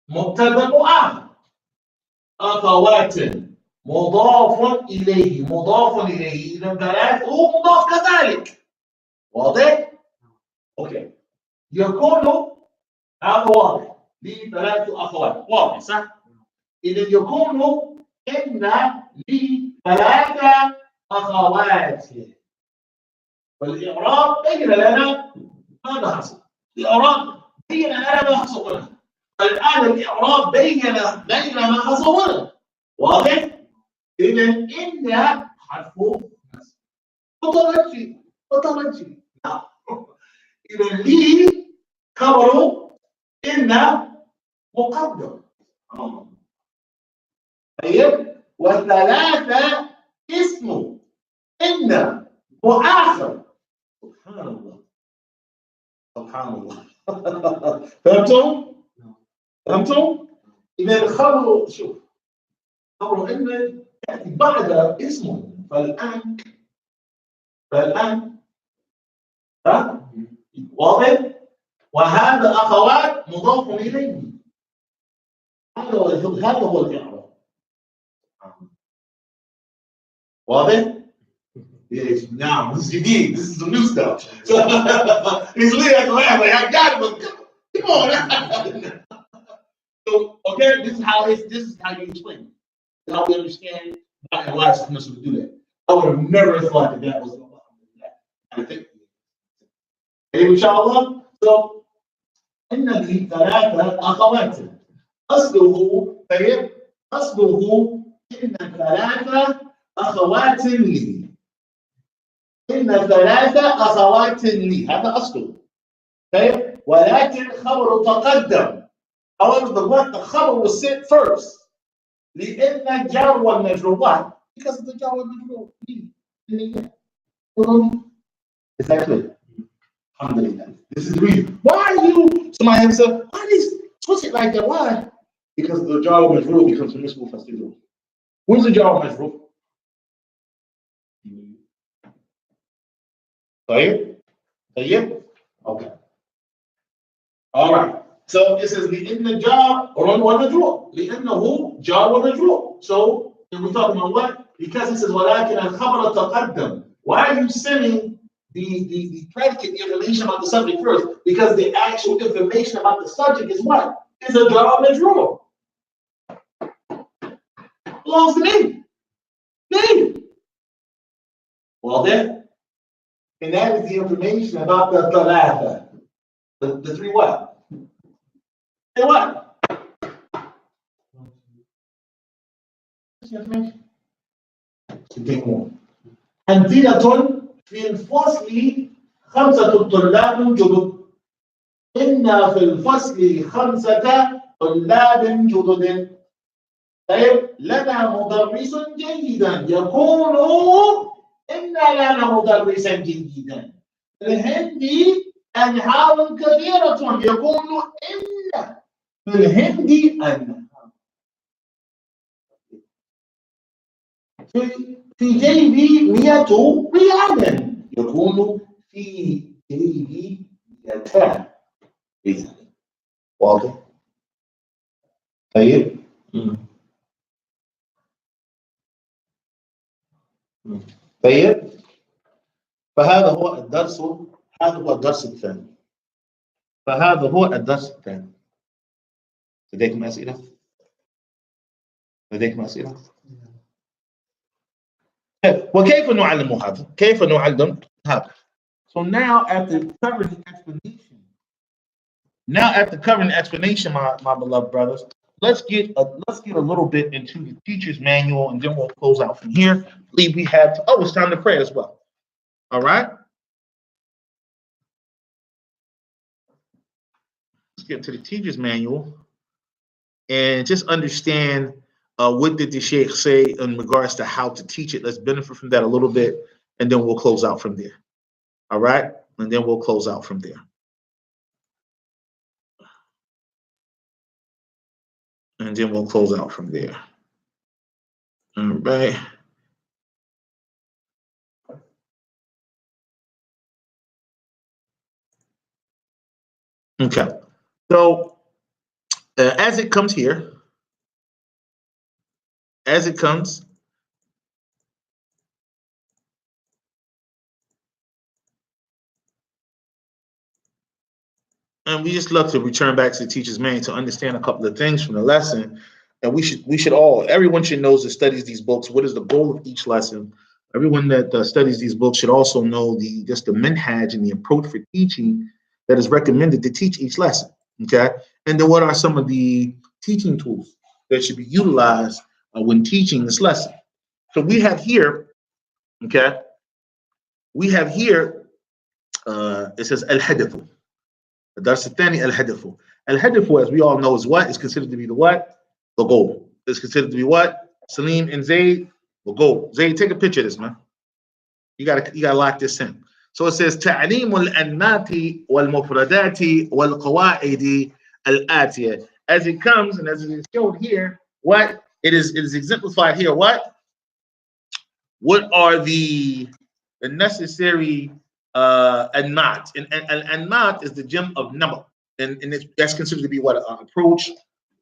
[SPEAKER 1] مبتدأ آخر أخوات مضاف إليه إذا 3 مضاف كذلك. واضح؟ أوكي يكون هذا واضح لي 3 أخوات. واضح صح؟ إذا يكون إن لي 3 أخوات. والإعراب بين لنا ماذا حصل؟ الإعراب بين لنا ما حصل هنا. الآن الإعراب بين ما حصل هنا. واضح؟ إذا إن حرف نصب. مترجي. إذا لي خبر إن مقدم. طيب و3 اسمه إن وآخر. سبحان الله. فهمتم؟ إذا الخبر شوف خبر إن يأتي بعد اسمه. فالآن واضح؟ وهذا أخوات مضاف إليه. هذا هو الإعراب. واضح؟ Yes, now this is jadid. This is the new stuff. So he's looking at the lab like, I got it, but come on. So okay, this is how you explain it. How we understand why it's necessary to do that. I would have never thought that was that. I think. Inshallah. So إن لي 3 أخوات. أصله إن 3 أخوات لي. إن 3 أخوات لي. هذا أصله. طيب ولكن خبر تقدم. However, the خبر was sent first. لأن الجار والمجرور. Why? Because of the jar والمجرور. Is that clear? Alhamdulillah. This is the reason. Why are you? Somebody said, why these switch it like that? Why? Because the jar والمجرور becomes permissible for students. Where's the jar والمجرور? طيب. Okay. All right. So it says لأن الجار والمجرور. لأنه جار ومجرور. So and we're talking about what? Because he says, ولكن الخبر تقدم. Why are you sending the predicate information about the subject first? Because the actual information about the subject is what? Is a jar majrur. Belongs to me. Me. Well then, and that is the information about the thalatha. The three what? They what? What's the information? Continue on. أمثلة في الفصل خمسة طلاب جدد. إن في الفصل خمسة طلاب جدد. طيب لنا مدرس جيدا يقول إن لنا مدرسا جيدا. الهندي أنهار كثيرة يقول إن في الهندي أنهار. في جيبي 100 ريالا يكون في جيبي 200 ريالا. واضح؟ طيب طيب فهذا هو الدرس، هذا هو الدرس الثاني. فهذا هو الدرس الثاني. لديكم أسئلة؟ لديكم أسئلة؟ وكيف نعلم هذا؟ كيف نعلم هذا؟ So now after covering explanation, my beloved brothers, let's get a little bit into the teacher's manual, and then we'll close out from here. I believe we have it's time to pray as well. All right. Let's get to the teacher's manual and just understand what did the Sheikh say in regards to how to teach it. Let's benefit from that a little bit, and then we'll close out from there. All right, and then we'll close out from there. And then we'll close out from there. All right. Okay. So as it comes here, as it comes, and we just love to return back to the teacher's manual to understand a couple of things from the lesson. And everyone should know that studies these books, what is the goal of each lesson. Everyone that studies these books should also know just the minhaj and the approach for teaching that is recommended to teach each lesson. Okay. And then what are some of the teaching tools that should be utilized when teaching this lesson? So we have here, okay, we have here, it says al-hadafu. الدرس الثاني الهدف. الهدف, as we all know, is what? Is considered to be the what? The goal. It's considered to be what? Salim and Zayd, the goal. Zayd, take a picture of this, man. You gotta lock this in. So it says تعليم الأنماط والمفردات والقواعد الآتية. As it comes and as it is showed here, what it is exemplified here. What are the necessary anmat? And anmat is the gem of number, and that's considered to be what? Approach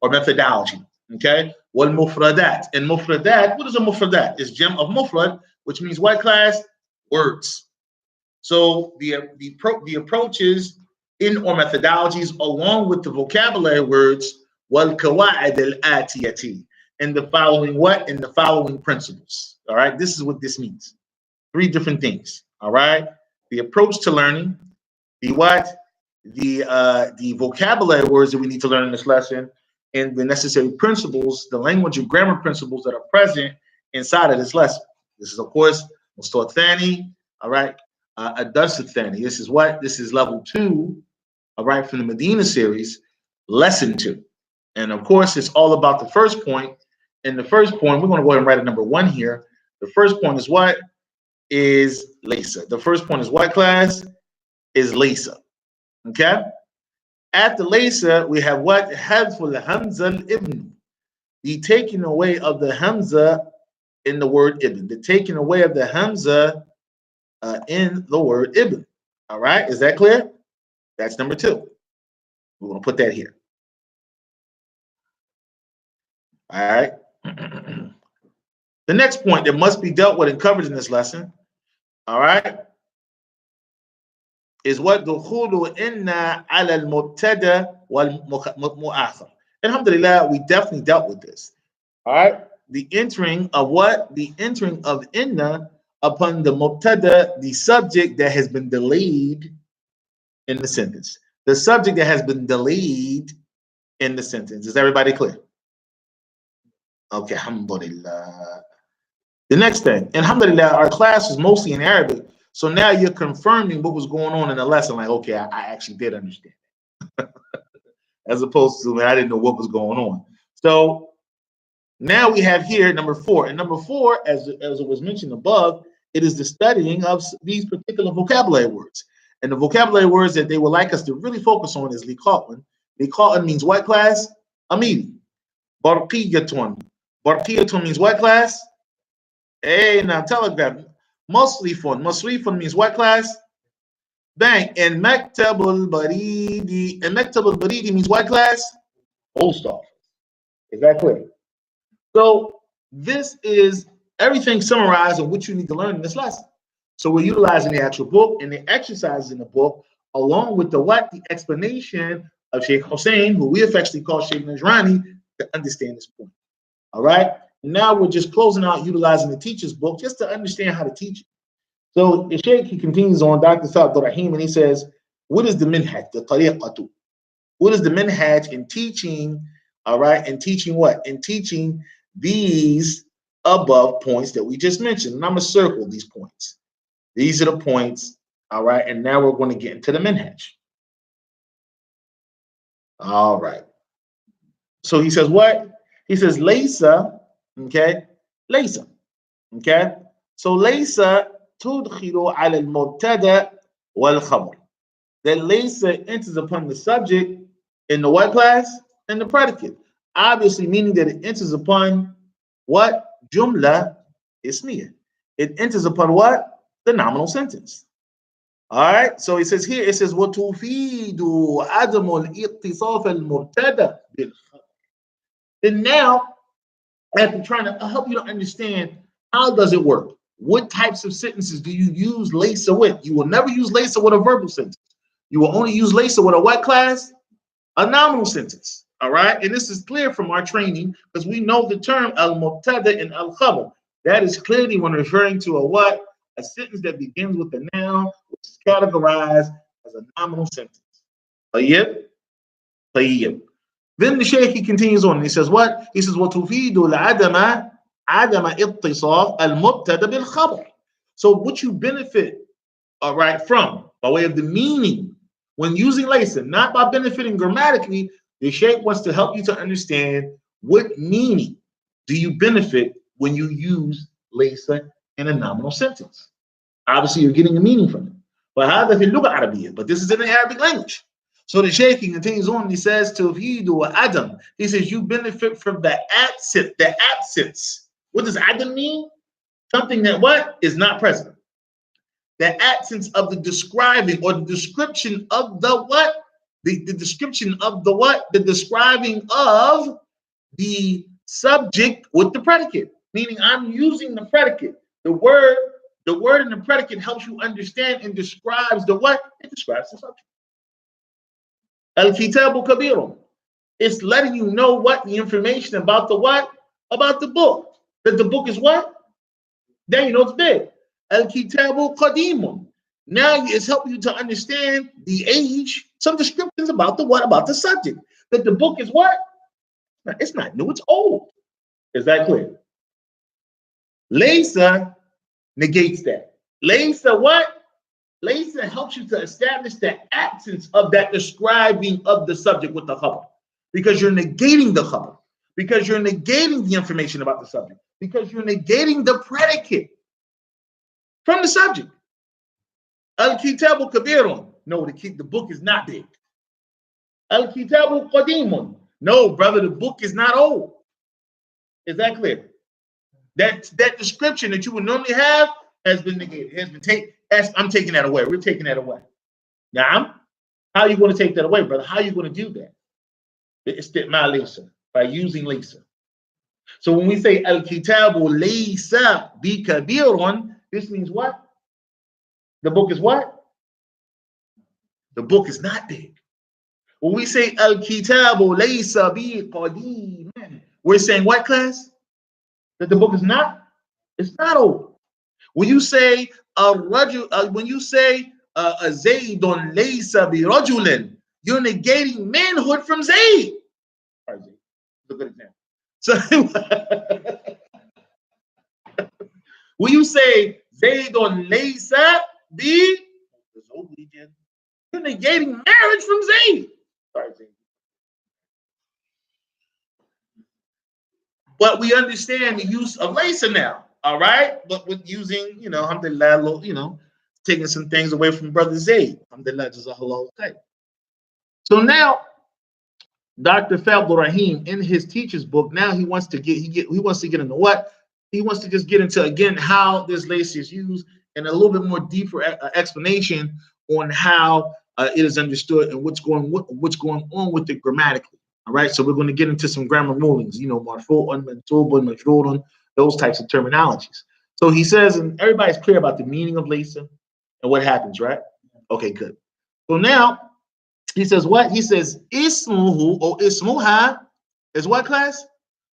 [SPEAKER 1] or methodology. Okay. Wal mufradat, and mufradat. What is a mufradat? It's gem of mufrad, which means what, class? Words. So the approaches in or methodologies along with the vocabulary words, wal qawaid al atiyati, and the following what? In the following principles. All right. This is what this means. 3 different things. All right. The approach to learning, the what? The vocabulary words that we need to learn in this lesson, and the necessary principles, the language and grammar principles that are present inside of this lesson. This is, of course, Mustawa Thani, all right, Ad-Dars Thani. This is what? This is level 2, all right, from the Medina series, lesson 2. And of course, it's all about the first point. And the first point, we're going to go ahead and write a number 1 here. The first point is what? Is Laysa. The first point is what, class? Is Laysa. Okay? After Laysa, we have what? Hadful Hamza al-Ibn. The taking away of the Hamza in the word Ibn. The taking away of the Hamza in the word Ibn. All right? Is that clear? That's number 2. We're going to put that here. All right? The next point that must be dealt with and covered in this lesson, all right, is what dukhulu inna ala al-mubtada wal-mu'akhar. Alhamdulillah, we definitely dealt with this. All right, the entering of what? The entering of inna upon the mubtada, the subject that has been delayed in the sentence. The subject that has been delayed in the sentence. Is everybody clear? Okay, alhamdulillah. The next thing, alhamdulillah, our class was mostly in Arabic. So now you're confirming what was going on in the lesson. Like, okay, I actually did understand. As opposed to, I didn't know what was going on. So now we have here number 4. And number 4, as it was mentioned above, it is the studying of these particular vocabulary words. And the vocabulary words that they would like us to really focus on is liqa'un. Liqa'un means what class? A meeting. Barqiyatun. Barqiyatun means what class? Hey, now telegraph. Masrifun. Masrifun means what class? Bank. And maktabul baridi. And maktabul baridi means what class? Post office. Is that clear? So this is everything summarized on what you need to learn in this lesson. So we're utilizing the actual book and the exercises in the book, along with the what? The explanation of Sheikh Hussein, who we affectionately call Sheikh Najrani, to understand this point. All right. Now we're just closing out utilizing the teacher's book just to understand how to teach it. So the Sheikh, he continues on, Dr. Saad Rahim, and he says, what is the minhaj, the tariqatu? What is the minhaj in teaching, all right, in teaching what? In teaching these above points that we just mentioned. And I'm going to circle these points. These are the points, all right, and now we're going to get into the minhaj. All right. So he says what? He says, laysa, okay, laysa, okay. So laysa tudkhilu ala al-mubtada wal-khabar. That laysa enters upon the subject in the what class? In the predicate. Obviously meaning that it enters upon what? Jumla ismiyah. It enters upon what? The nominal sentence. All right. So he says here, it says, وَتُفِيدُ عَدَمُ الْإِقْتِصَافَ الْمُبْتَدَى بِالْخَبَرِ. And now, after trying to help you to understand how does it work, what types of sentences do you use laysa with? You will never use laysa with a verbal sentence. You will only use laysa with a what class? A nominal sentence. All right. And this is clear from our training because we know the term al-mubtada and al-khabar. That is clearly when referring to a what? A sentence that begins with a noun, which is categorized as a nominal sentence. Tayyib? Tayyib. Then the Shaykh, he continues on and he says what? He says, وَتُفِيدُ الْعَدَمَ عَدَمَ اِطِّصَافَ الْمُبْتَدَ بِالْخَبَرِ. So what you benefit, all right, from, by way of the meaning, when using laysa, not by benefiting grammatically, the Shaykh wants to help you to understand what meaning do you benefit when you use laysa in a nominal sentence. Obviously, you're getting a meaning from it. But this is in the Arabic language. So the Shaykh continues on and he says, Tawheedu Adam. He says, you benefit from the absence. The absence. What does Adam mean? Something that what? Is not present. The absence of the describing or the description of the what? The description of the what? The describing of the subject with the predicate. Meaning I'm using the predicate. The word and the predicate helps you understand and describes the what? It describes the subject. Al-Kitabu Kabirun. It's letting you know what? The information about the what? About the book. That the book is what? Then you know it's big. Al-Kitabu Qadimun. Now it's helping you to understand the age, some descriptions about the what? About the subject. That the book is what? It's not new, it's old. Is that clear? Laysa negates that. Laysa what? Laysa helps you to establish the absence of that describing of the subject with the khabar. Because you're negating the khabar. Because you're negating the information about the subject. Because you're negating the predicate from the subject. Al-Kitabu Kabirun. No, the book is not big. Al-Kitabu Qadimun. No, brother, the book is not old. Is that clear? That description that you would normally have has been negated. Has been taken. I'm taking that away. We're taking that away. Now, how are you going to take that away, brother? How are you going to do that? It's my Laysa, by using Laysa. So when we say al-kitabu laysa bikabirun, this means what? The book is what? The book is not big. When we say al-kitabu laysa biqadiman, we're saying what, class? That the book is not? It's not old. When you say a Zaydun laysa bi rajulin, you're negating manhood from Zayd. All right, Zayd. That's a good example. So when you say Zaydun laysa bi, you're negating marriage from Zayd. Sorry, Zayd. But we understand the use of laysa now, all right? But with using, alhamdulillah, taking some things away from Brother Zayd. Alhamdulillah, jazakallah khair. So now, Dr. Fadl Rahim, in his teacher's book, now he wants to get into what? He wants to just get into, again, how this laysa is used and a little bit more deeper explanation on how it is understood and what's going on with it grammatically. All right, so we're going to get into some grammar rulings, marfu'un, mansubun, majrurun, those types of terminologies. So he says, and everybody's clear about the meaning of laysa and what happens, right? Okay, good. So now he says what? He says ismuhu or ismuha is what, class?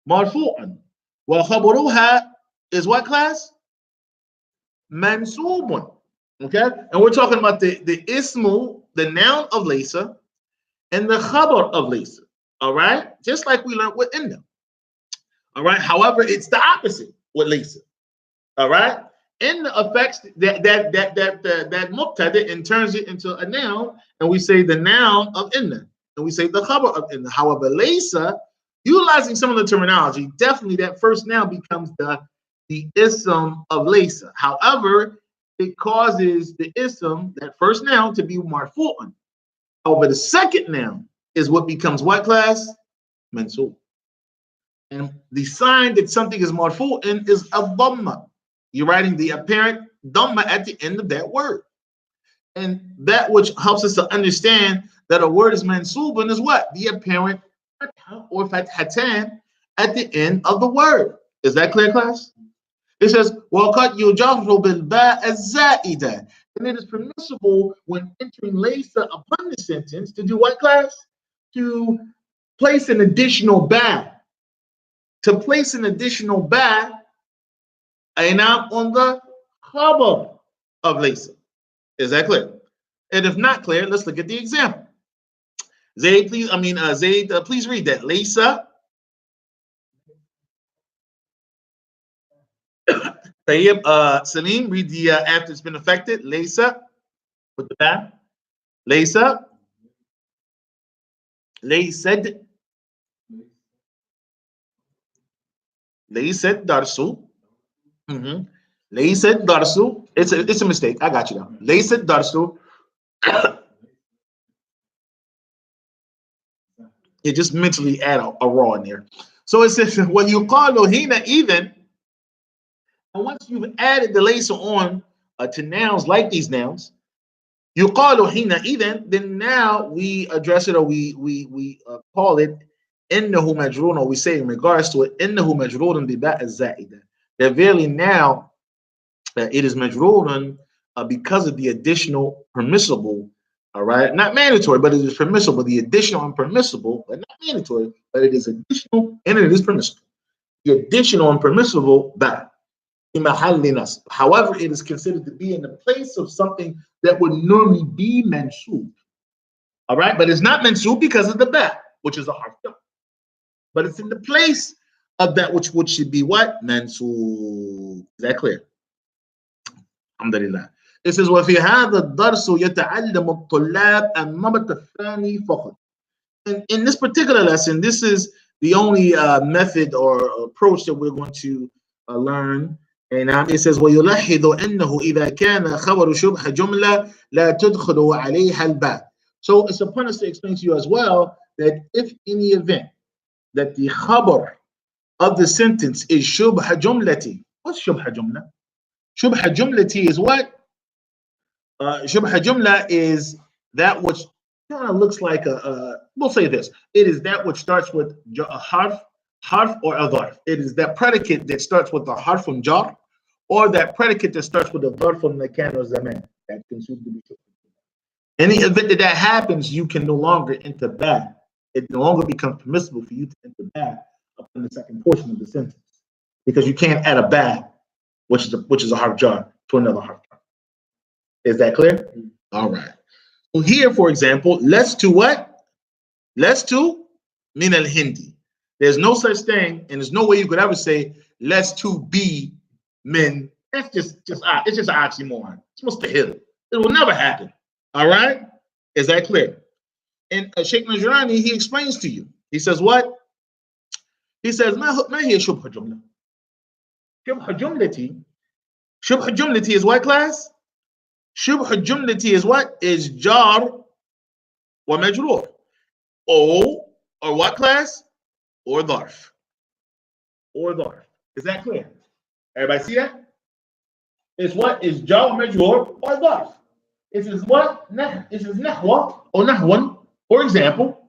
[SPEAKER 1] Marfu'un. Wa khabaruha is what, class? Mansubun. Okay, and we're talking about the ismu, the noun of laysa, and the khabar of laysa. All right, just like we learned with inna. All right, however, it's the opposite with laysa. All right, inna affects that mubtada and turns it into a noun, and we say the noun of inna, and we say the khabar of inna. However, laysa, utilizing some of the terminology, definitely that first noun becomes the ism of laysa. However, it causes the ism, that first noun, to be marfu'un. However, the second noun is what becomes what, class? Mansub. And the sign that something is marfu'un is a dhamma. You're writing the apparent dhamma at the end of that word. And that which helps us to understand that a word is mansubun is what? The apparent or fathatan at the end of the word. Is that clear, class? It says, وَقَدْ يُجَرُّ بِالْبَاءِ الزَّائِدَةِ. And it is permissible when entering laysa upon the sentence to do what, class? To place an additional ba. To place an additional ba on the khabar of laysa. Is that clear? And if not clear, let's look at the example. Zayd, please read that. Laysa. Salim, read the after it's been affected. Laysa. Put the ba. Laysa. Laysad. Laysad darsu. Laysad darsu. It's a mistake. I got you now. Laysad darsu. You just mentally add a raw in there. So it says when you call lohina even, and once you've added the laysa on to nouns like these nouns, you call lohina even, then now we address it, or we call it innahu majrurun, or we say in regards to it innahu majrurun bi ba' az-za'ida. That verily now it is majrurun because of the additional permissible. All right, not mandatory, but it is permissible. The additional and permissible, but not mandatory, but it is additional and it is permissible. The additional and permissible ba. However, it is considered to be in the place of something that would normally be mansub. All right, but it's not mansub because of the ba, which is a harf. But it's in the place of that which should be what? Mansub. Is that clear? Alhamdulillah. It says, وَفِي هَذَا الدَّرْسُ يَتَعَلَّمُ الطُّلَّابُ النَّمَطَ الثَّانِي فَقَط. And in this particular lesson, this is the only method or approach that we're going to learn. And it says, وَيُلَحِّظُ أَنَّهُ إِذَا كَانَ خَبَرُ شُبْهَ جُمْلَةٍ لَا تُدْخِلُ عَلَيْهَا الْبَاءُ. So it's upon us to explain to you as well that if in the event that the khabar of the sentence is shubha jumlati. What's shubha jumla? Shubha jumlati is what? Shubha jumla is that which kind of looks like we'll say this. It is that which starts with a harf harf or a dharf. It is that predicate that starts with the harfun jar, or that predicate that starts with the dharfun makan or zaman. That considered to be shubha. In the event that that happens, you can no longer enter back. It no longer becomes permissible for you to enter back up in the second portion of the sentence, because you can't add a back, which is a harf jar, to another harf jar. Is that clear? All right. So here, for example, let's to what? Let's to min al hindi. There's no such thing, and there's no way you could ever say let's to be min. That's it's just an oxymoron. It's mustahil. It will never happen. All right? Is that clear? And Sheikh Najrani, he explains to you. He says what? He says, ما هي شبه جملة? شبه جملتي is what, class? شبه جملتي is what? Is jar ومجرور. Or what, class? Or dharf. Or dharf. Is that clear? Everybody see that? It's what? Is jar ومجرور or dharf. It is what? It is نحو or نحو, for example.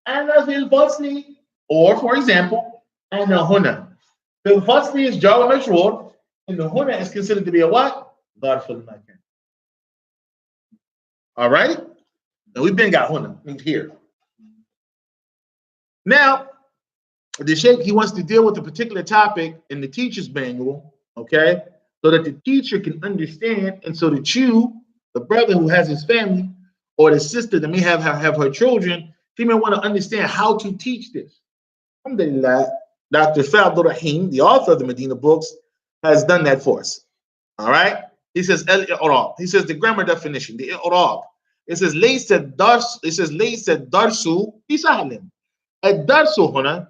[SPEAKER 1] And as in fasli, or for example, and the huna. The fasli is jar ومجرور, and the huna is considered to be a what? ظرف المكان. All right? Now we've been got huna, means here. Now, the Sheikh, he wants to deal with a particular topic in the teacher's manual, okay? So that the teacher can understand, and so that you, the brother who has his family, or the sister that may have her children, she may want to understand how to teach this. Alhamdulillah, Dr. Fadl Rahim, the author of the Medina books, has done that for us. All right? He says, al-i'rab. He says the grammar definition, the i'rab. It says, laysa dars, it says, laysa darsu bisahlin. Ad-darsu huna,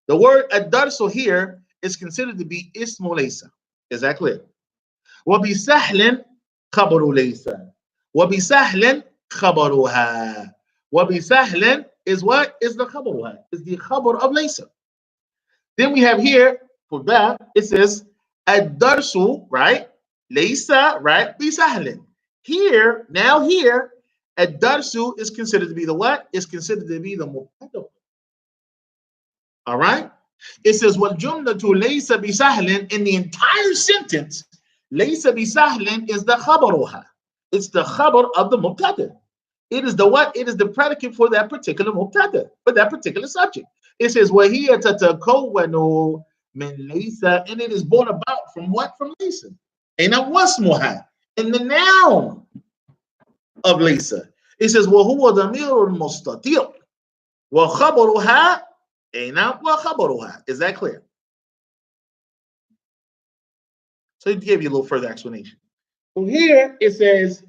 [SPEAKER 1] the word ad-darsu here is considered to be ismu laysa. Is that clear? وبسهل خبر ليس. وبسهل خبرها. وبسهل is what? Is the khabaruha. Is the khabar of laysa. Then we have here, for that, it says ad-darsu, right? Laysa, right? Bisahlin. Here, now here, ad-darsu is considered to be the what? Is considered to be the mubtada. All right? It says, وَالْجُمْلَةُ لَيْسَ بِسَهْلٍ. In the entire sentence, لَيْسَ بِسَهْلٍ is the khabaruha. It's the khabar of the mubtada. It is the what? It is the predicate for that particular mubtada, for that particular subject. It says, وَهِيَ تَتَكَوَّنُ مِنْ لَيْسَ. And it is brought about from what? From laysa. And wasmuha. In the noun of laysa. It says, وَهُوَ ضَمِيرٌ مُسْتَتِرٌ وَخَبَرُهَا Is that clear? So he gave you a little further explanation. So here it says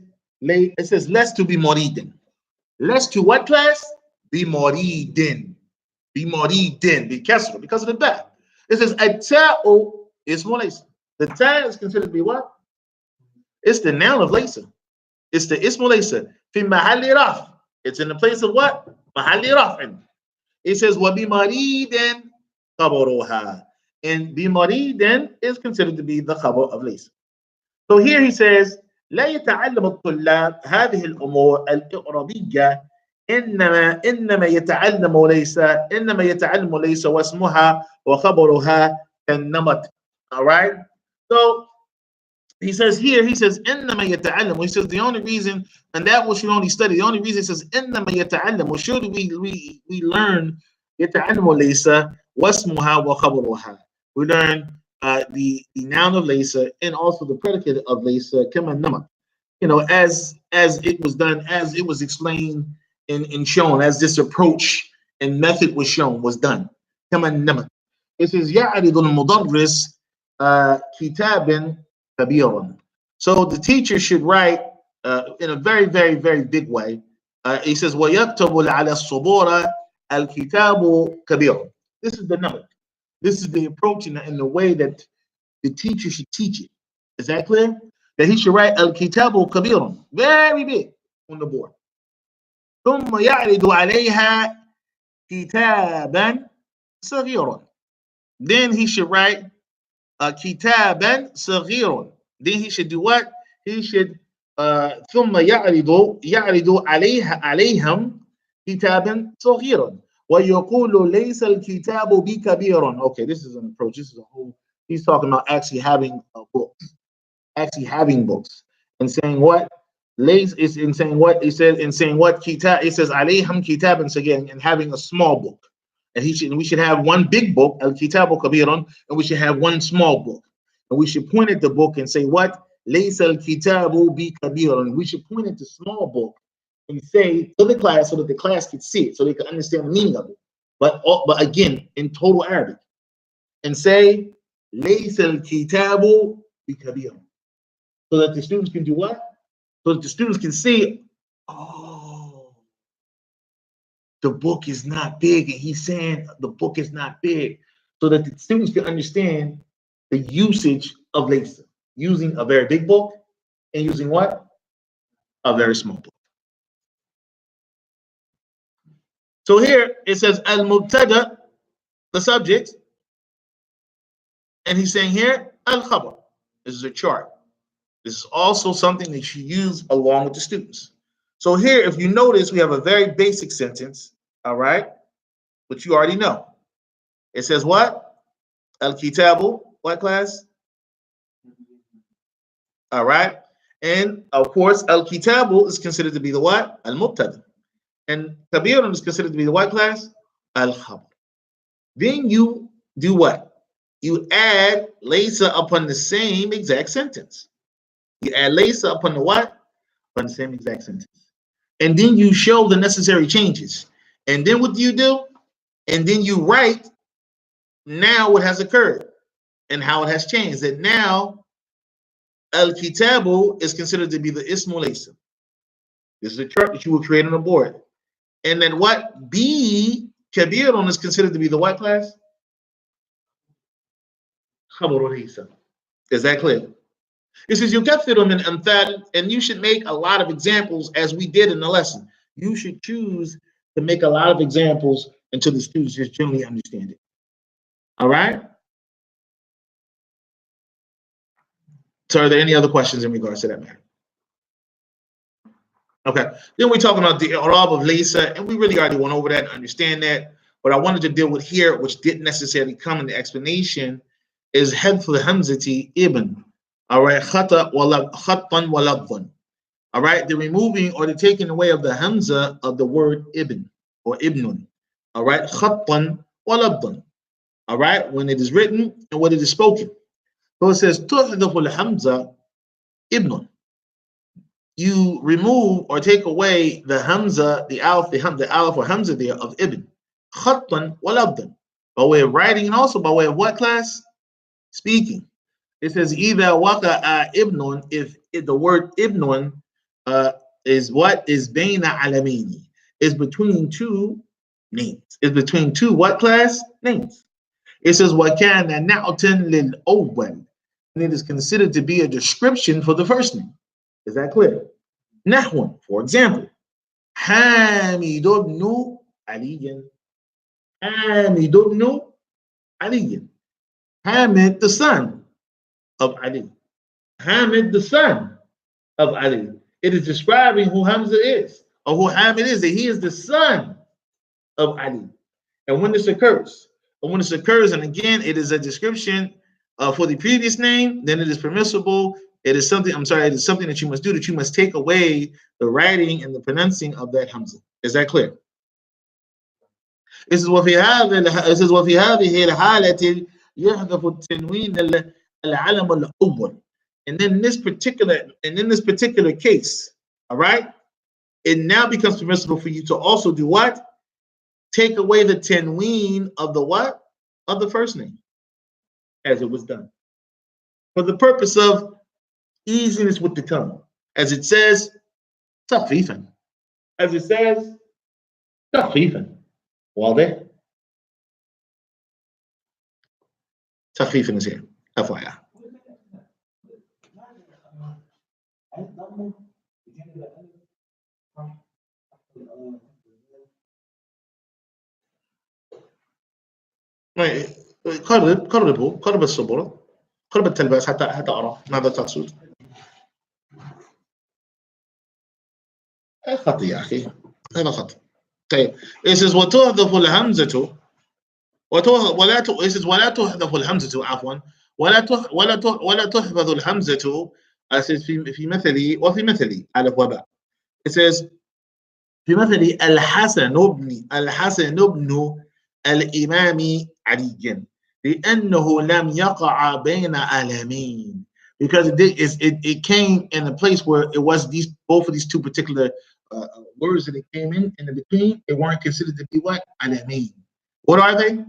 [SPEAKER 1] less to be moridin. Less to what, class? Be moridin. Be moridin. Be kasra, because of the back. It says at-ta'u is laysa. The ta is considered to be what? It's the noun of laysa. It's the ismu laysa. Fi mahalli raf. It's in the place of what? Mahalli raf'in. It says, وَبِمَرِيدٍ خَبَرُهَا. And بِمَرِيدٍ is considered to be the khabar of laysa. So here he says, لا يتعلم الطلاب هذه الأمور الإعرابية إنما يتعلم ليس واسمها وخبرها كالنمط. All right? So he says here, he says, إنما يتعلم. He says the only reason, and that we should only study, the only reason it says إنما يتعلم, or should we learn يتعلم ليس واسمها وخبرها. We learn the noun of laysa and also the predicate of laysa, كما النمط. You know, as it was done, as it was explained and shown, as this approach and method was shown, was done. كما النمط. It says يعرض المدرس كتابا كبيرا. So the teacher should write in a very, very, very big way. He says ويكتب على السبورة الكتاب كبير. This is the number. This is the approach and the way that the teacher should teach it. Is that clear? That he should write al-kitabu kabirun, very big, on the board. ثم يعرض عليها كتابا صغيرا. Then he should write كتابا صغيرا. Then he should do what? He should ثم يعرض عليهم كتابا صغيرا وَيَقُولُ لَيْسَ الْكِتَابُ بِكَبِيرٌ. Okay, this is an approach. This is a whole, he's talking about actually having books. Actually having books. And saying what? Lays is in saying what? It says in saying what? Kitab. It says alayhim kitab, and again, and having a small book. And we should have one big book, al-kitabu kabirun, and we should have one small book. And we should point at the book and say what? Laysa al-kitabu bi kabirun. We should point at the small book and say to the class so that the class could see it, so they can understand the meaning of it. But again, in total Arabic. And say, Laysa al-kitabu bi kabirun. So that the students can do what? So that the students can see, oh, the book is not big, and he's saying the book is not big, so that the students can understand the usage of Laysa, using a very big book and using what? A very small book. So here it says al-mubtada, the subject, and he's saying here al-khabar. This is a chart. This is also something that you use along with the students. So here, if you notice, we have a very basic sentence, all right, which you already know. It says what? Al-kitabu, what class? All right. And of course, al-kitabu is considered to be the what? Al-mubtada. And kabirun is considered to be the what class? Al-khabar. Then you do what? You add laysa upon the same exact sentence. You add laysa upon the what? Upon the same exact sentence. And then you show the necessary changes. And then what do you do? And then you write now what has occurred and how it has changed. That now al-kitabu is considered to be the ismu laysa. This is a chart that you will create on a board. And then what? B kabirun is considered to be the what class? Khabaru laysa. Is that clear? It says yukathiru min amthal, and you should make a lot of examples as we did in the lesson. You should choose to make a lot of examples until the students just generally understand it. All right? So are there any other questions in regards to that matter? Okay. Then we're talking about the i'rab of laysa, and we really already went over that and understand that. What I wanted to deal with here, which didn't necessarily come in the explanation, is hadf hamzati ibn. All right, khattan wa lafdhan. All right, the removing or the taking away of the hamza of the word ibn or ibnun. All right, khattan wa lafdhan. All right, when it is written and when it is spoken. So it says tuhdhafu al-hamza ibnun. You remove or take away the hamza, the alif or hamza there of ibn. Khattan wa lafdhan. By way of writing and also by way of what class? Speaking. It says either waqa'a ibnun, if the word ibnun is what is baina alamini, is between two names. Is between two what class? Names. It says wa kana na'tan lil awwal, and it is considered to be a description for the first name. Is that clear? Nahwan, for example, Hamid ibn Ali. Hamid ibn Ali. Hamid, the son of Ali. Hamid, the son of Ali. It is describing who Hamza is, or who Hamid is, that he is the son of Ali. And when this occurs, and again, it is a description for the previous name, then it is permissible. It is something, it is something that you must do, that you must take away the writing and the pronouncing of that Hamza. Is that clear? This is what في هذه الحالة يحذف التنوين العلم الأول. And then in this particular case, all right, it now becomes permissible for you to also do what? Take away the tanween of the what? Of the first name, as it was done. For the purpose of easiness with the tongue. As it says, تخفيفا. As it says, تخفيفا. واضح؟ تخفيفا is here. FYI. قرب الصبورة، قرب التلباس حتى أرى ماذا تقصد. خط يا أخي، هذا خط. طيب it says وتحذف الهمزة it says ولا تحذف الهمزة عفوا ولا تحفظ الهمزة it says في مثلي وفي مثلي ألف وباء it says في مثلي الحسن بن الإمام علي لأنه لم يقع بين ألمين because it came in a place where it was both of these two particular words that it came in between, they weren't considered to be what? Al-Amin. What are they?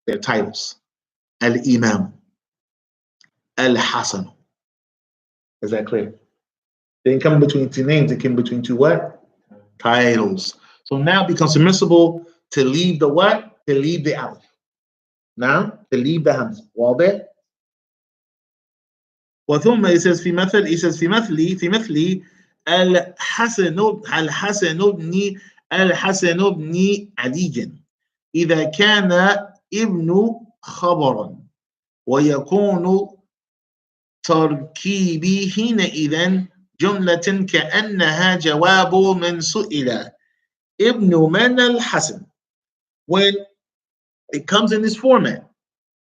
[SPEAKER 1] They're titles. Al-Imam. Al-Hasan. Is that clear? They didn't come between two names, it came between two what? Titles. So now it becomes permissible to leave the what? To leave the alif. Now, to leave the hamza. واضح? وثم it says في مثلي الحسن بن علي إذا كان ابن خبرا ويكون تركيبي حينئذ جملة كأنها جواب من سئل ابن من الحسن. When it comes in this format,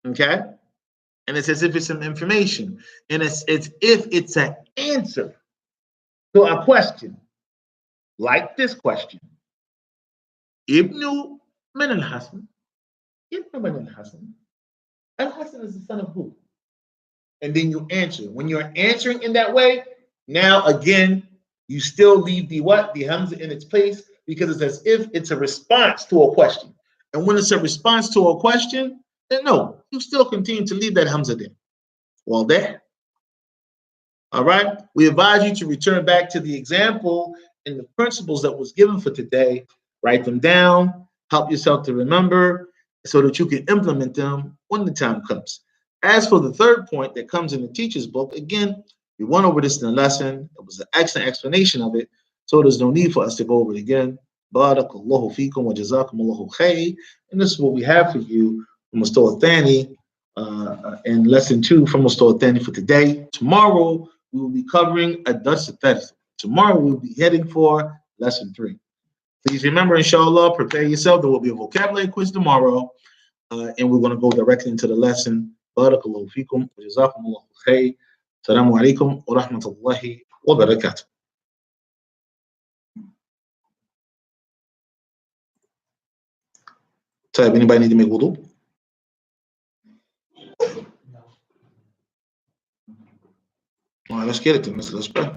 [SPEAKER 1] okay, and it's as if it's some information, and it's if it's an answer to a question, like this question. Ibn min al-Hasan. Ibn min al-Hasan. Al-Hasan is the son of who? And then you answer. When you're answering in that way, now again, you still leave the what? The hamza in its place because it's as if it's a response to a question. And when it's a response to a question, then no, you still continue to leave that hamza there. Well, there. All right. We advise you to return back to the example and the principles that was given for today. Write them down. Help yourself to remember so that you can implement them when the time comes. As for the third point that comes in the teacher's book, again, we went over this in the lesson. It was an excellent explanation of it. So there's no need for us to go over it again. Barakallahu feekum wa jazakumullahu khair. And this is what we have for you from Mustawa Thani and lesson 2 from Mustawa Thani for today. Tomorrow, we will be covering Ad-Dars Al-Thalith. Tomorrow, we'll be heading for lesson 3. Please remember, inshallah, prepare yourself. There will be a vocabulary quiz tomorrow. And we're going to go directly into the lesson. Barakallahu feekum wa jazakumullahu khair. Assalamu alaikum wa rahmatullahi wa barakatuh. طيب, anybody need to make wudu? All right, let's get it then. Let's pray.